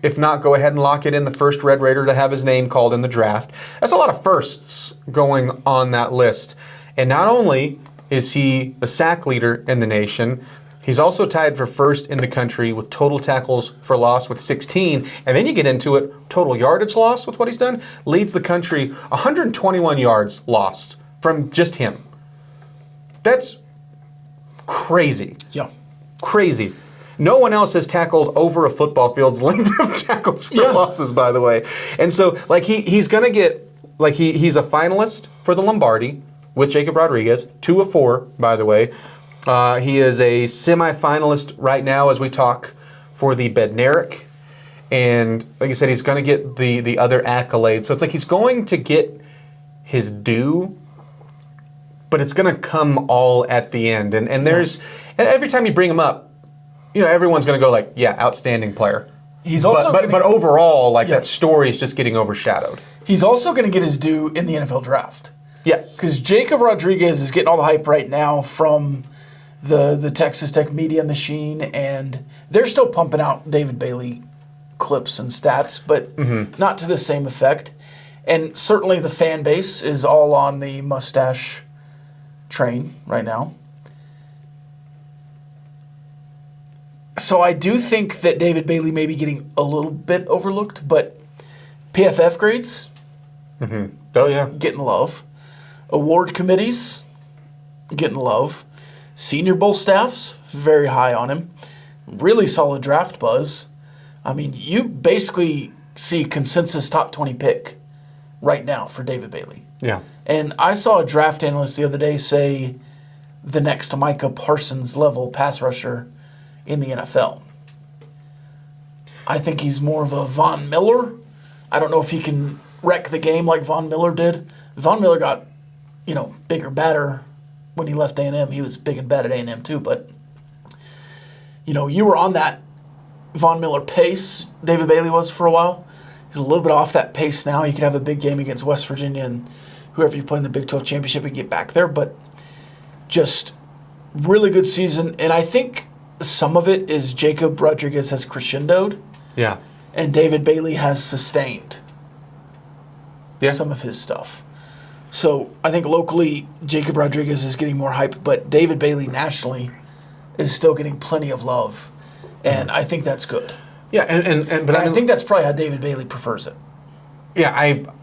if not, go ahead and lock it in the first Red Raider to have his name called in the draft. That's a lot of firsts going on that list. And not only is he the sack leader in the nation, he's also tied for first in the country with total tackles for loss with 16. And then you get into it, total yardage loss with what he's done, leads the country 121 yards lost from just him. That's crazy. Yeah. Crazy. No one else has tackled over a football field's length of tackles for losses, by the way. And so, like, he's going to get, like, he's a finalist for the Lombardi with Jacob Rodriguez, 2 of 4, by the way. He is a semifinalist right now as we talk for the Bednarik. And like I said, he's going to get the other accolades. So it's like he's going to get his due, but it's going to come all at the end. And there's, every time you bring him up, you know, everyone's going to go like, yeah, outstanding player. He's also but overall, like, that story is just getting overshadowed. He's also going to get his due in the NFL draft. Yes. Because Jacob Rodriguez is getting all the hype right now from the Texas Tech media machine, and they're still pumping out David Bailey clips and stats, but not to the same effect. And certainly the fan base is all on the mustache train right now. So I do think that David Bailey may be getting a little bit overlooked, but PFF grades, oh yeah, getting love. Award committees, getting love. Senior Bowl staffs, very high on him. Really solid draft buzz. I mean, you basically see consensus top 20 pick right now for David Bailey. Yeah. And I saw a draft analyst the other day say the next Micah Parsons level pass rusher in the NFL. I think he's more of a Von Miller. I don't know if he can wreck the game like Von Miller did. Von Miller got, bigger, badder when he left A&M. He was big and bad at A&M too, but, you were on that Von Miller pace, David Bailey was for a while. He's a little bit off that pace now. He could have a big game against West Virginia and whoever you play in the Big 12 championship and get back there, but just really good season. And I think some of it is Jacob Rodriguez has crescendoed Yeah. and David Bailey has sustained Yeah. some of his stuff. So I think locally, Jacob Rodriguez is getting more hype, but David Bailey nationally is still getting plenty of love. And I think that's good. Yeah, but But I think that's probably how David Bailey prefers it. Yeah,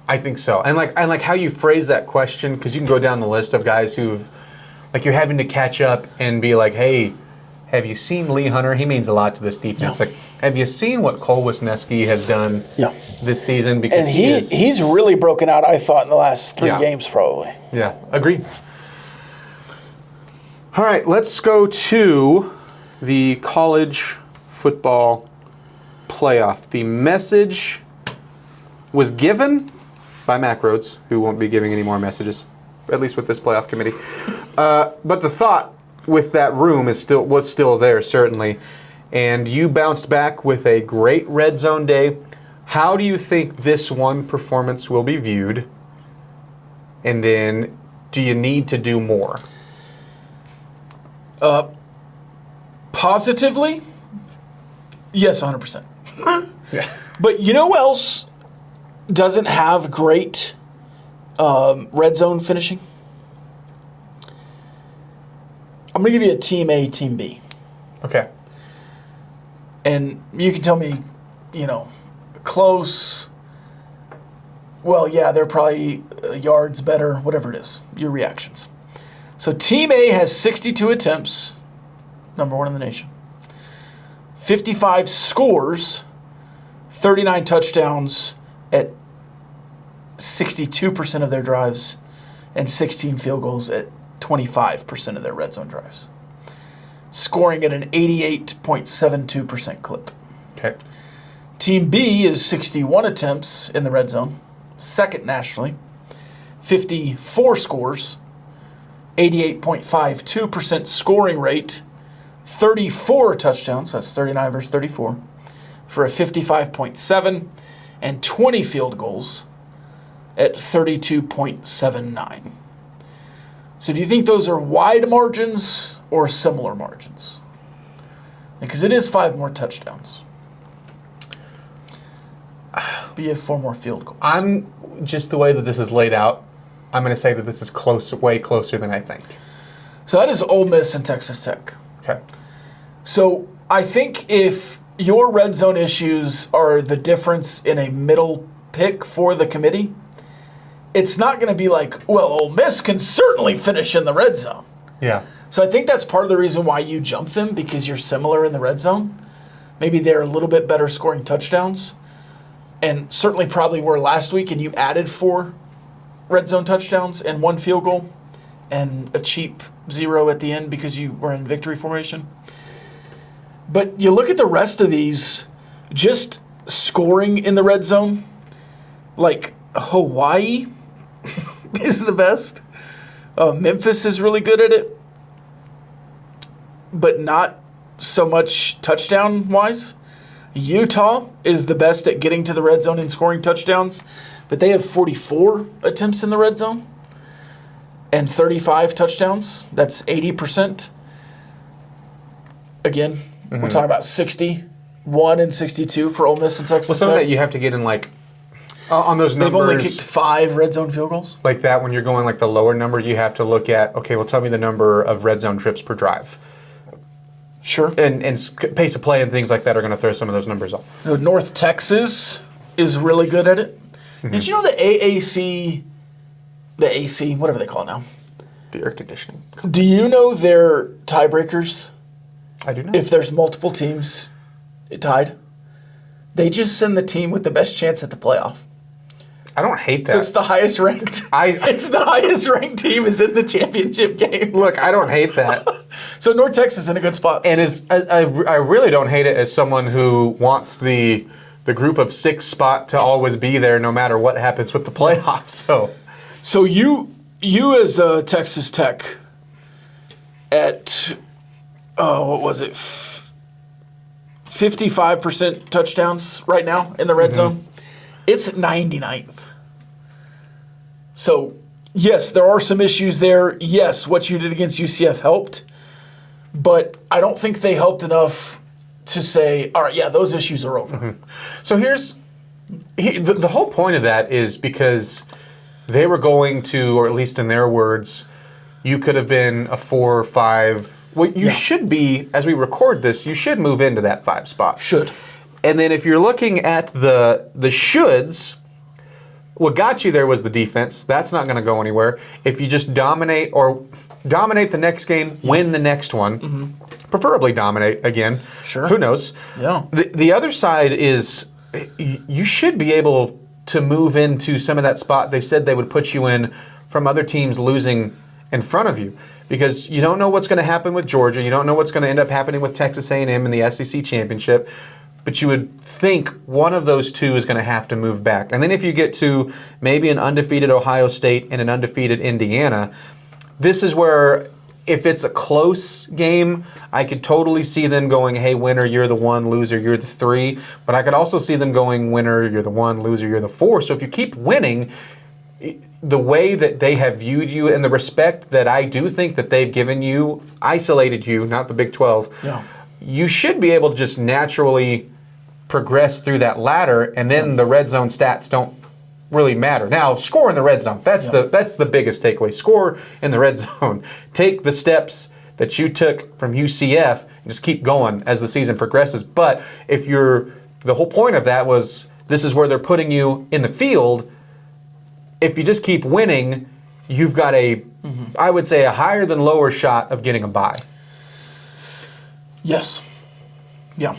I think so. And like how you phrase that question, because you can go down the list of guys who've, like, you're having to catch up and be like, hey, have you seen Lee Hunter? He means a lot to this defense. Yeah. Like, have you seen what Cole Wisniewski has done this season? Because And he's really broken out, I thought, in the last 3 Yeah. games probably. Yeah, agreed. All right, let's go to the college football playoff. The message was given by Mac Rhodes, who won't be giving any more messages, at least with this playoff committee. But the thought with that room was still there, certainly. And you bounced back with a great red zone day. How do you think this one performance will be viewed? And then, do you need to do more? Positively, yes, 100%. Yeah. But you know who else doesn't have great red zone finishing? I'm going to give you a team A, team B. Okay. And you can tell me, close. Well, yeah, they're probably yards better, whatever it is, your reactions. So team A has 62 attempts, number one in the nation. 55 scores, 39 touchdowns at 62% of their drives, and 16 field goals at 25% of their red zone drives. Scoring at an 88.72% clip. Okay. Team B is 61 attempts in the red zone, second nationally, 54 scores, 88.52% scoring rate, 34 touchdowns, that's 39 versus 34, for a 55.7, and 20 field goals at 32.79. So do you think those are wide margins or similar margins? Because it is 5 more touchdowns. But you have 4 more field goals. I'm just the way that this is laid out, I'm going to say that this is close, way closer than I think. So that is Ole Miss and Texas Tech. Okay. So I think if your red zone issues are the difference in a middle pick for the committee, it's not going to be like, well, Ole Miss can certainly finish in the red zone. Yeah. So I think that's part of the reason why you jump them, because you're similar in the red zone. Maybe they're a little bit better scoring touchdowns, and certainly probably were last week, and you added 4 red zone touchdowns and 1 field goal and a cheap 0 at the end because you were in victory formation. But you look at the rest of these, just scoring in the red zone, like Hawaii is the best. Memphis is really good at it, but not so much touchdown-wise. Utah is the best at getting to the red zone and scoring touchdowns, but they have 44 attempts in the red zone and 35 touchdowns. That's 80%. Again, we're talking about 61 and 62 for Ole Miss and Texas Well, some of Tech. that you have to get in, like, on those They've numbers. only kicked 5 red zone field goals. Like that, when you're going like the lower number, you have to look at, okay, well, tell me the number of red zone trips per drive. Sure. And pace of play and things like that are going to throw some of those numbers off. So North Texas is really good at it. Did you know the AAC, the AC, whatever they call it now? The air conditioning. Do you know their tiebreakers? I do not. If there's multiple teams tied, they just send the team with the best chance at the playoff. I don't hate that. So it's the highest ranked. It's the highest ranked team is in the championship game. Look, I don't hate that. So North Texas is in a good spot. And I really don't hate it as someone who wants the group of 6 spot to always be there no matter what happens with the playoffs. So you as Texas Tech at what was it, 55% touchdowns right now in the red zone. It's at 99th. So yes, there are some issues there. Yes, what you did against UCF helped. But I don't think they helped enough to say, all right, yeah, those issues are over. So the whole point of that is because they were going to, or at least in their words, you could have been a 4 or 5. Well, you should be, as we record this, you should move into that 5 spot. Should. And then if you're looking at the shoulds, what got you there was the defense. That's not going to go anywhere. If you just dominate the next game, win the next one, preferably dominate again. Sure. Who knows? Yeah. The other side is you should be able to move into some of that spot they said they would put you in from other teams losing in front of you. Because you don't know what's going to happen with Georgia. You don't know what's going to end up happening with Texas A&M in the SEC championship. But you would think one of those two is going to have to move back. And then if you get to maybe an undefeated Ohio State and an undefeated Indiana, this is where if it's a close game, I could totally see them going, hey, winner, you're the 1, loser, you're the 3. But I could also see them going, winner, you're the 1, loser, you're the 4. So if you keep winning, the way that they have viewed you and the respect that I do think that they've given you, isolated you, not the Big 12, you should be able to just naturally progress through that ladder, and then the red zone stats don't really matter. Now, score in the red zone, that's the biggest takeaway. Score in the red zone. Take the steps that you took from UCF and just keep going as the season progresses. But if the whole point of that was this is where they're putting you in the field, if you just keep winning, you've got I would say a higher than lower shot of getting a bye. Yes. Yeah.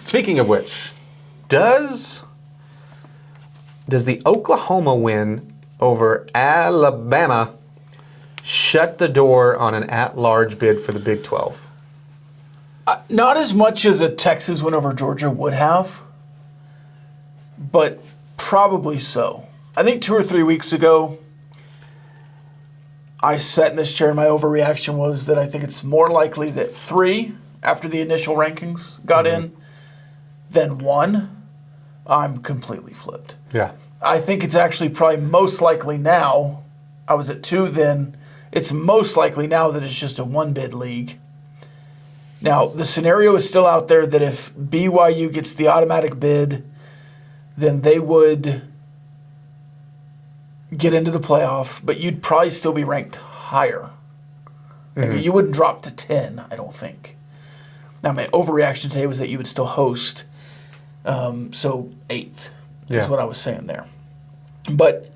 Speaking of which, does the Oklahoma win over Alabama shut the door on an at-large bid for the Big 12? Not as much as a Texas win over Georgia would have, but probably so. I think 2 or 3 weeks ago, I sat in this chair and my overreaction was that I think it's more likely that 3, after the initial rankings got in, than 1. I'm completely flipped. Yeah. I think it's actually probably most likely now, I was at 2 then, it's most likely now that it's just a 1-bid league. Now, the scenario is still out there that if BYU gets the automatic bid, then they would get into the playoff, but you'd probably still be ranked higher. Like, you wouldn't drop to 10, I don't think. Now, my overreaction today was that you would still host, so 8th is what I was saying there. But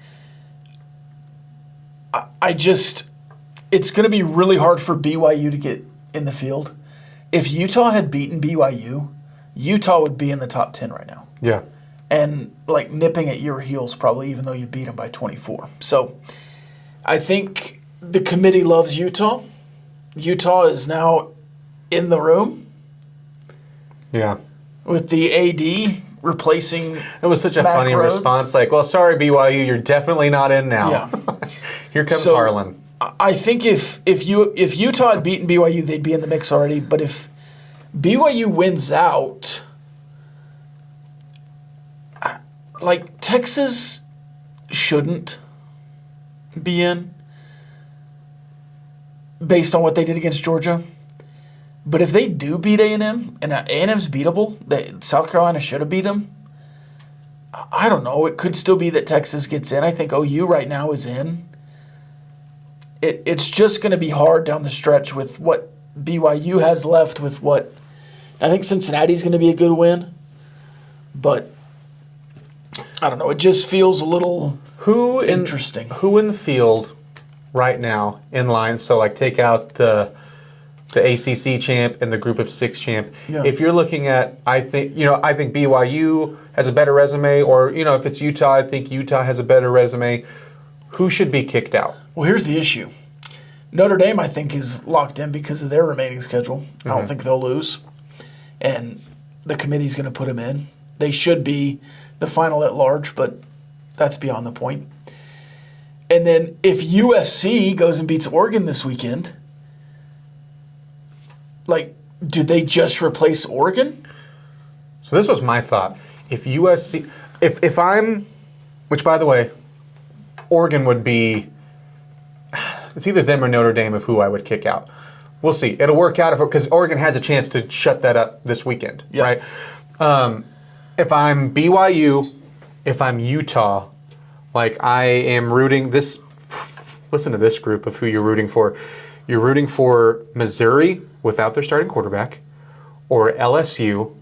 I just, it's going to be really hard for BYU to get in the field. If Utah had beaten BYU, Utah would be in the top 10 right now. Yeah. And like nipping at your heels probably, even though you beat them by 24. So I think the committee loves Utah. Utah is now in the room. Yeah. With the AD replacing It was such a Mac funny Rhodes. response. Like, well, sorry, BYU, you're definitely not in now. Yeah. Here comes So, Harlan. I think if Utah had beaten BYU, they'd be in the mix already. But if BYU wins out, like Texas shouldn't be in based on what they did against Georgia. But if they do beat A&M, and A&M's beatable, South Carolina should have beat them, I don't know. It could still be that Texas gets in. I think OU right now is in. It's just going to be hard down the stretch with what BYU has left with what I think Cincinnati's going to be a good win. But I don't know. It just feels a little interesting. Who in the field right now in line? So like take out the ACC champ and the Group of 6 champ. Yeah. If you're looking at, I think BYU has a better resume, or if it's Utah, I think Utah has a better resume. Who should be kicked out? Well, here's the issue. Notre Dame, I think, is locked in because of their remaining schedule. I don't think they'll lose. And the committee's going to put them in. They should be the final at large, but that's beyond the point. And then if USC goes and beats Oregon this weekend, like, do they just replace Oregon? So this was my thought. If USC, if I'm, which by the way, Oregon would be, it's either them or Notre Dame of who I would kick out. We'll see. It'll work out because Oregon has a chance to shut that up this weekend, right? If I'm BYU, if I'm Utah, like I am rooting this. Listen to this group of who you're rooting for. You're rooting for Missouri without their starting quarterback, or LSU,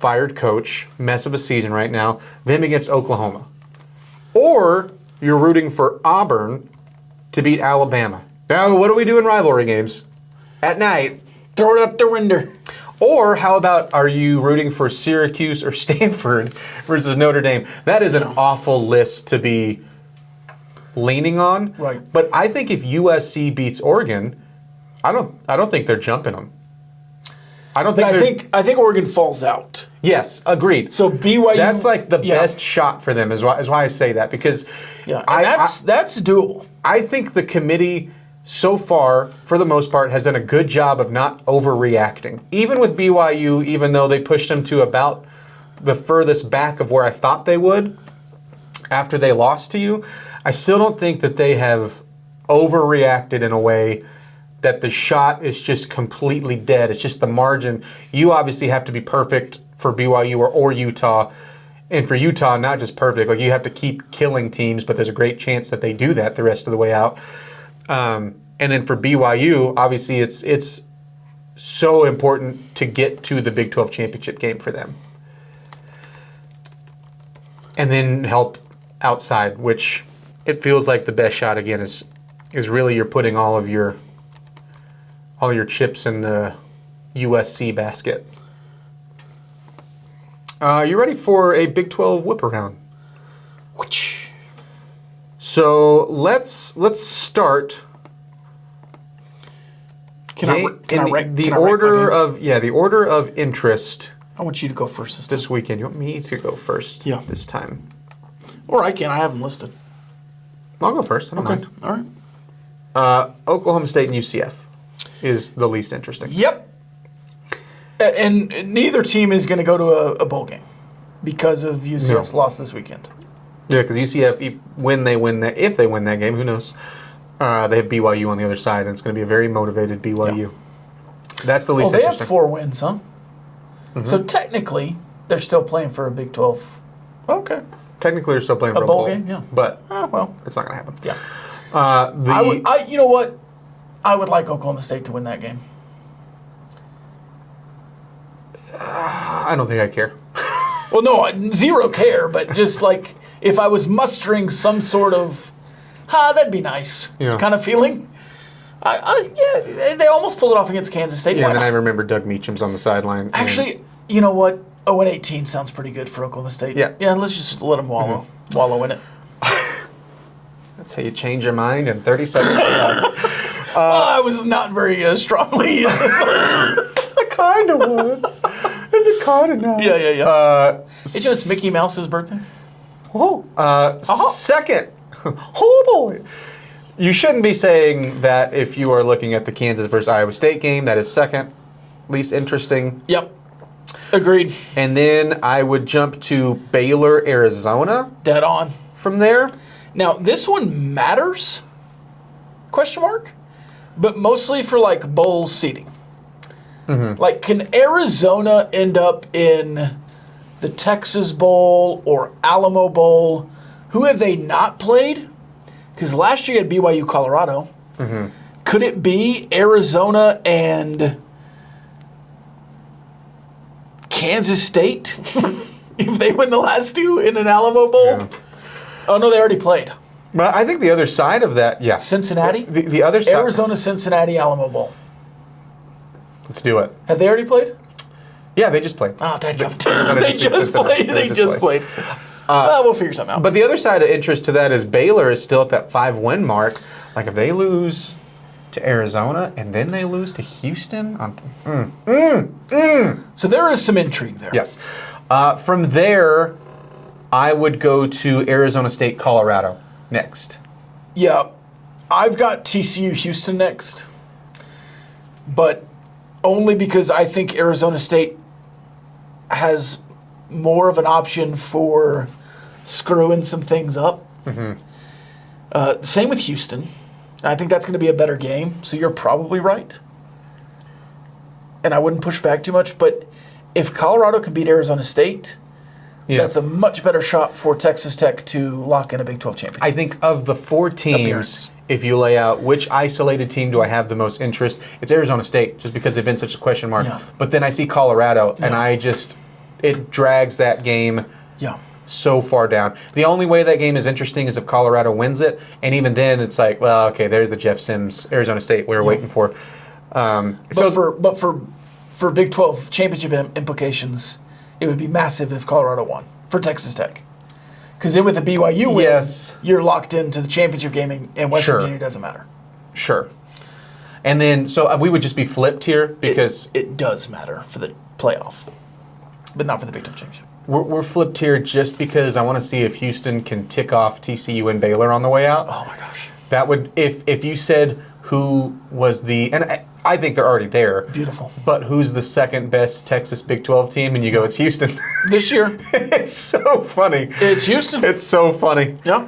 fired coach, mess of a season right now, them against Oklahoma. Or you're rooting for Auburn to beat Alabama. Now, what do we do in rivalry games? At night. Throw it out the window. Or how about, are you rooting for Syracuse or Stanford versus Notre Dame? That is an awful list to be leaning on. Right. But I think if USC beats Oregon, I don't think they're jumping them. I don't think I think Oregon falls out. Yes, agreed. So BYU. That's like the best shot for them. Is why I say that, because that's doable. I think the committee so far, for the most part, has done a good job of not overreacting. Even with BYU, even though they pushed them to about the furthest back of where I thought they would after they lost to you, I still don't think that they have overreacted in a way that the shot is just completely dead. It's just the margin. You obviously have to be perfect for BYU or Utah. And for Utah, not just perfect. Like, you have to keep killing teams, but there's a great chance that they do that the rest of the way out. And then for BYU, obviously it's so important to get to the Big 12 championship game for them. And then help outside, which it feels like the best shot again is really you're putting all your chips in the USC basket. You ready for a Big 12 Whiparound? So let's start. The order of interest. I want you to go first this weekend. You want me to go first? Yeah. This time. Or I can. I have them listed. I'll go first. I don't mind. All right. Oklahoma State and UCF is the least interesting. Yep. And neither team is going to go to a bowl game because of UCF's loss this weekend. Yeah, because UCF, if they win that game, who knows? They have BYU on the other side, and it's going to be a very motivated BYU. Yeah. That's the least interesting. They have 4 wins, huh? Mm-hmm. So technically, they're still playing for a Big 12. Okay. Technically, they're still playing for a bowl game, yeah. But it's not going to happen. Yeah. You know what? I would like Oklahoma State to win that game. I don't think I care. Well, no, zero care, but just like if I was mustering some sort of, that'd be nice kind of feeling. They almost pulled it off against Kansas State. Yeah, and then I remember Doug Meacham's on the sideline. Actually, you know what? 0-18 sounds pretty good for Oklahoma State. Yeah. Yeah, let's just let them wallow in it. That's how you change your mind in 30 seconds. I was not very strongly. I kind of would. It's kind of nice. Yeah. It's Mickey Mouse's birthday. Second. Oh, boy. You shouldn't be saying that if you are looking at the Kansas versus Iowa State game. That is second least interesting. Yep. Agreed. And then I would jump to Baylor, Arizona. Dead on. From there. Now, this one matters, ? But mostly for, like, bowl seating. Mm-hmm. Like, can Arizona end up in the Texas Bowl or Alamo Bowl? Who have they not played? Because last year you had BYU, Colorado. Mm-hmm. Could it be Arizona and Kansas State if they win the last 2 in an Alamo Bowl? Yeah. Oh, no, they already played. Well, I think the other side of that, Cincinnati? The other side. Arizona, Cincinnati, Alamo Bowl. Let's do it. Have they already played? Yeah, they just played. Oh, dadgummit. They just played. We'll figure something out. But the other side of interest to that is Baylor is still at that 5-win mark. Like, if they lose to Arizona and then they lose to Houston, so there is some intrigue there. Yes. From there, I would go to Arizona State, Colorado next. Yeah. I've got TCU, Houston next. But only because I think Arizona State has more of an option for screwing some things up. Mm-hmm. Same with Houston. I think that's going to be a better game, so you're probably right. And I wouldn't push back too much, but if Colorado can beat Arizona State, that's a much better shot for Texas Tech to lock in a Big 12 championship. I think of the 4 teams, Appearance. if you lay out which isolated team do I have the most interest, it's Arizona State, just because they've been such a question mark. Yeah. But then I see Colorado, and it drags that game so far down. The only way that game is interesting is if Colorado wins it, and even then it's like, well, okay, there's the Jeff Sims Arizona State we were waiting for. But for Big 12 championship implications, it would be massive if Colorado won for Texas Tech. Because then with the BYU win, you're locked into the championship game, and West Virginia doesn't matter. Sure. And then, so we would just be flipped here because... It does matter for the playoff, but not for the Big 12 championship. We're flipped here just because I want to see if Houston can tick off TCU and Baylor on the way out. Oh my gosh. That would, if you said who was the, and I think they're already there. Beautiful. But who's the second best Texas Big 12 team? And you go, it's Houston. This year. It's so funny. It's Houston. It's so funny. Yeah.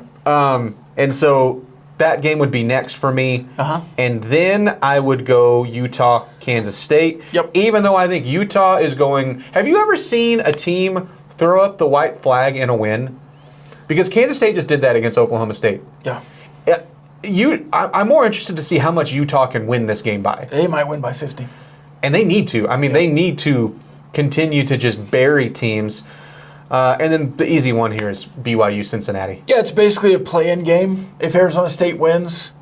And so that game would be next for me. And then I would go Utah, Kansas State. Yep. Even though I think Utah is going, have you ever seen a team throw up the white flag in a win? Because Kansas State just did that against Oklahoma State. Yeah. I'm more interested to see how much Utah can win this game by. They might win by 50. And they need to. I mean, they need to continue to just bury teams. And then the easy one here is BYU Cincinnati. Yeah, it's basically a play-in game. If Arizona State wins,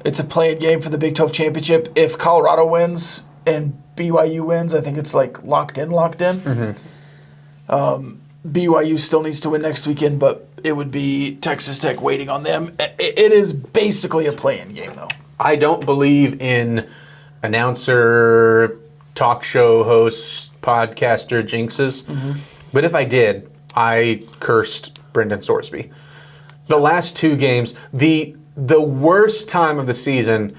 it's a play-in game for the Big 12 championship. If Colorado wins and BYU wins, I think it's like locked in. BYU still needs to win next weekend, but it would be Texas Tech waiting on them. It is basically a play-in game, though. I don't believe in announcer, talk show host, podcaster jinxes. But if I did, I cursed Brendan Sorsby. The last 2 games, the worst time of the season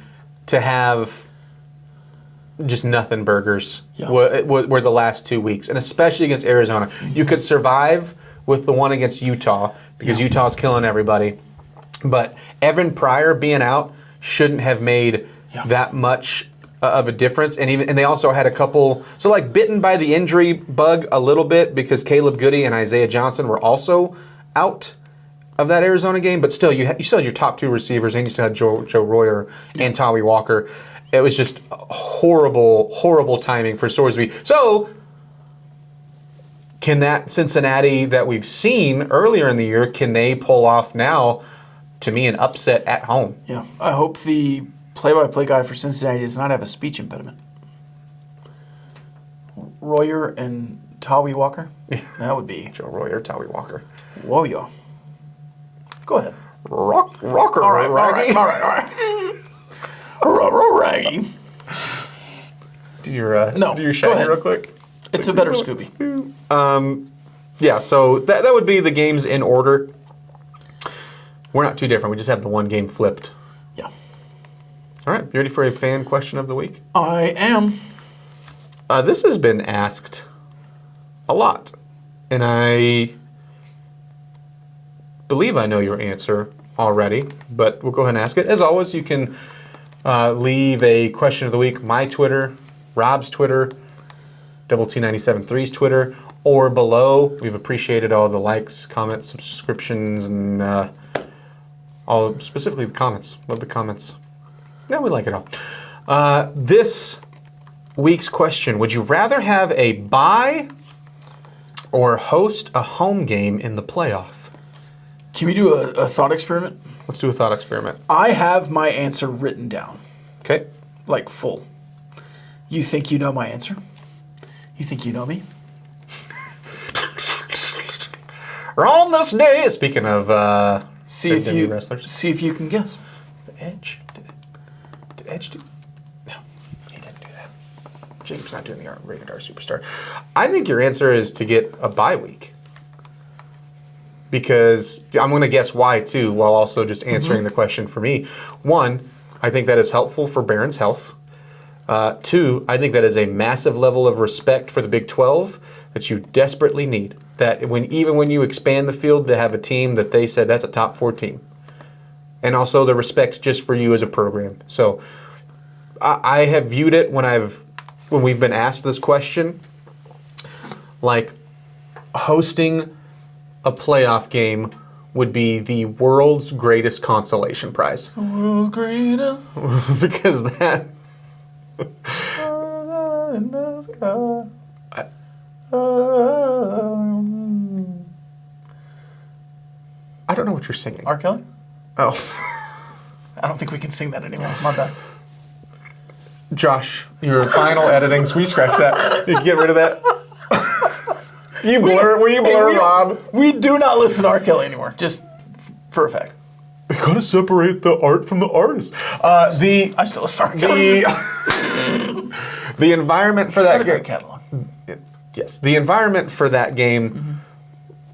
to have just nothing burgers were the last 2 weeks, and especially against Arizona. You could survive with the one against Utah because Utah's killing everybody. But Evan Pryor being out shouldn't have made that much of a difference, and they also had a couple, so like bitten by the injury bug a little bit because Caleb Goody and Isaiah Johnson were also out of that Arizona game, but still you still had your top 2 receivers, and you still had Joe Royer and Tommy Walker. It was just horrible timing for Sorsby. So can that Cincinnati that we've seen earlier in the year, can they pull off now, to me, an upset at home? Yeah, I hope the play-by-play guy for Cincinnati does not have a speech impediment. Royer and Tawi Walker? That would be... Joe Royer, Tommy Walker. Whoa, yo. Go ahead. Rocker. All right. Raggy. Do your shaggy real quick. It's a better Scooby. Yeah, so that would be the games in order. We're not too different. We just have the one game flipped. Yeah. All right, you ready for a fan question of the week? I am. This has been asked a lot, and I believe I know your answer already, but we'll go ahead and ask it. As always, you can leave a question of the week, my Twitter, Rob's Twitter, Double T973's Twitter, or below. We've appreciated all the likes, comments, subscriptions, and all, specifically the comments. Love the comments. Yeah, we like it all. This week's question, would you rather have a bye or host a home game in the playoff? Can we do a thought experiment? Let's do a thought experiment. I have my answer written down. Okay. Like full. You think you know my answer? You think you know me? On this day, speaking of See if you wrestlers. see if you can guess. The Edge? Did Edge do? No, he didn't do that. James not doing the Rated R Superstar. I think your answer is to get a bye week. Because I'm going to guess why, too, while also just answering the question for me. 1, I think that is helpful for Barron's health. 2, I think that is a massive level of respect for the Big 12 that you desperately need. That even when you expand the field to have a team that they said that's a top 4 team. and also the respect just for you as a program. So I have viewed it when we've been asked this question, like hosting a playoff game would be the world's greatest consolation prize. The world's greatest. Because that... I don't know what you're singing. R. Kelly? Oh. I don't think we can sing that anymore. My bad. Josh, your final editing, so we scratch that. You can get rid of that. Will you blur Rob? We do not listen to R. Kelly anymore, just for a fact. We gotta separate the art from the artist. I still listen to R. Kelly. The environment for It's got that a great game. catalog. Yes, the environment for that game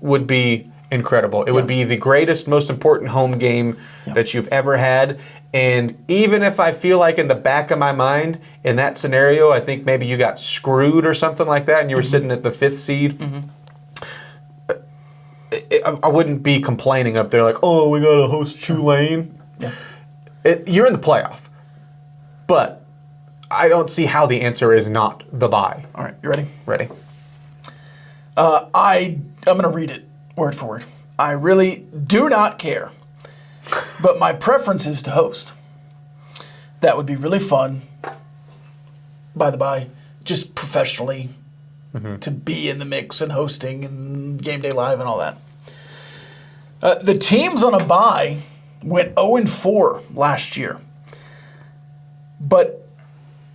would be incredible. It would be the greatest, most important home game that you've ever had. And even if I feel like in the back of my mind, in that scenario, I think maybe you got screwed or something like that, and you were sitting at the 5th seed, I wouldn't be complaining up there like, oh, we got to host Tulane. Yeah. You're in the playoff. But I don't see how the answer is not the bye. All right, you ready? Ready? I'm going to read it word for word. I really do not care, but my preference is to host. That would be really fun, by the by, just professionally, to be in the mix and hosting and Game Day Live and all that. The teams on a bye went 0-4 last year, but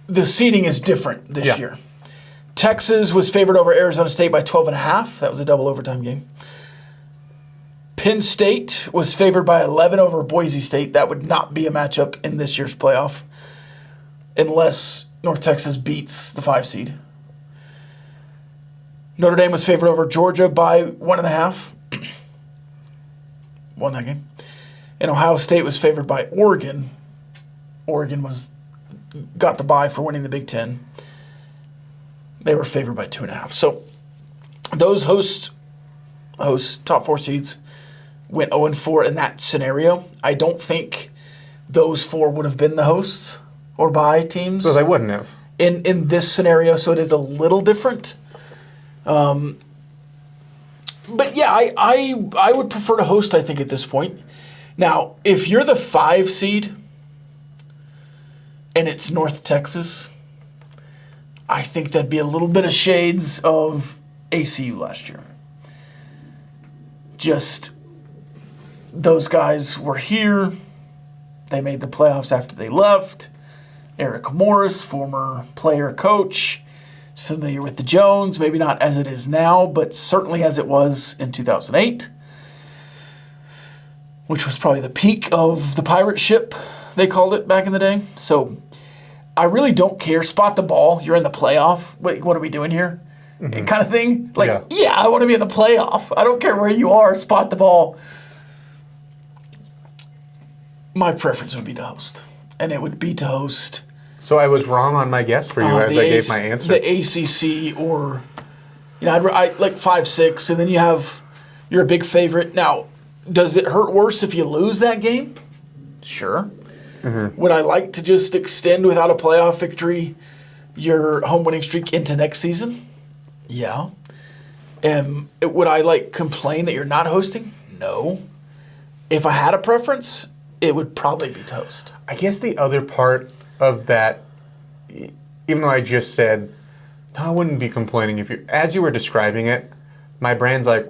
the seeding is different this year. Texas was favored over Arizona State by 12.5. That was a double overtime game. Penn State was favored by 11 over Boise State. That would not be a matchup in this year's playoff unless North Texas beats the 5 seed. Notre Dame was favored over Georgia by 1.5. Won that game. And Ohio State was favored by Oregon. Oregon got the bye for winning the Big Ten. They were favored by 2.5. So those host top 4 seeds went 0-4 in that scenario. I don't think those 4 would have been the hosts or bye teams. So they wouldn't have. In this scenario, so it is a little different. But yeah, I would prefer to host, I think, at this point. Now, if you're the 5 seed and it's North Texas, I think that'd be a little bit of shades of ACU last year. Just those guys were here. They made the playoffs after they left. Eric Morris, former player coach, is familiar with the Jones, maybe not as it is now, but certainly as it was in 2008, which was probably the peak of the pirate ship, they called it back in the day. So I really don't care. Spot the ball. You're in the playoff. Wait, what are we doing here? Kind of thing. Like, yeah, I want to be in the playoff. I don't care where you are. Spot the ball. My preference would be to host. And it would be to host. So I was wrong on my guess for you as I gave my answer. The ACC or, I like 5-6, and then you're a big favorite. Now, does it hurt worse if you lose that game? Sure. Would I like to just extend without a playoff victory your home winning streak into next season? Yeah. Would I complain that you're not hosting? No. If I had a preference, it would probably be to host. I guess the other part of that, even though I just said, no, I wouldn't be complaining as you were describing it, my brain's like,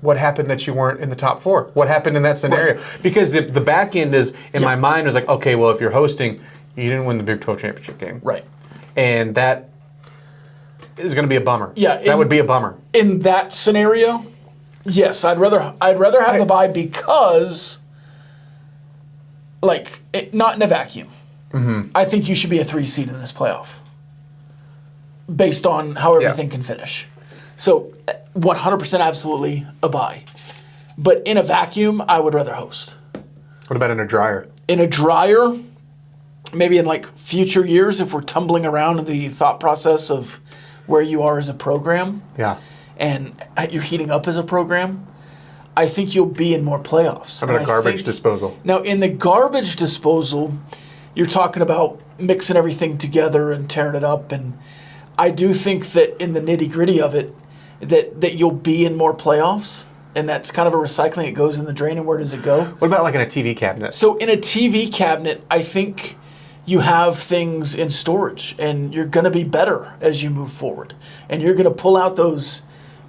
what happened that you weren't in the top 4? What happened in that scenario? Right. Because the back end is, in my mind, was like, okay, well, if you're hosting, you didn't win the Big 12 championship game. Right. And that is going to be a bummer. Yeah. That would be a bummer. In that scenario, yes, I'd rather have the bye because, not in a vacuum. I think you should be a 3 seed in this playoff based on how everything can finish. So 100% absolutely a bye. But in a vacuum, I would rather host. What about in a dryer? In a dryer, maybe in future years, if we're tumbling around in the thought process of where you are as a program, and you're heating up as a program, I think you'll be in more playoffs. How about And a I garbage think- disposal? Now, in the garbage disposal, you're talking about mixing everything together and tearing it up. And I do think that in the nitty-gritty of it, that you'll be in more playoffs. And that's kind of a recycling. It goes in the drain, and where does it go? What about like in a TV cabinet? So in a TV cabinet, I think you have things in storage, and you're going to be better as you move forward. And you're going to pull out those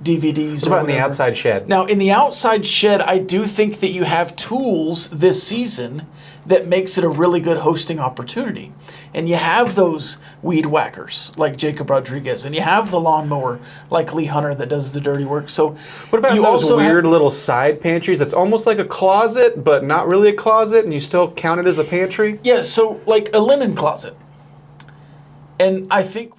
DVDs. What about in the outside shed? Now, in the outside shed, I do think that you have tools this season that makes it a really good hosting opportunity. And you have those weed whackers like Jacob Rodriguez, and you have the lawnmower like Lee Hunter that does the dirty work. So What about you those also weird have, little side pantries that's almost like a closet, but not really a closet, and you still count it as a pantry? yeah, so like a linen closet. And I think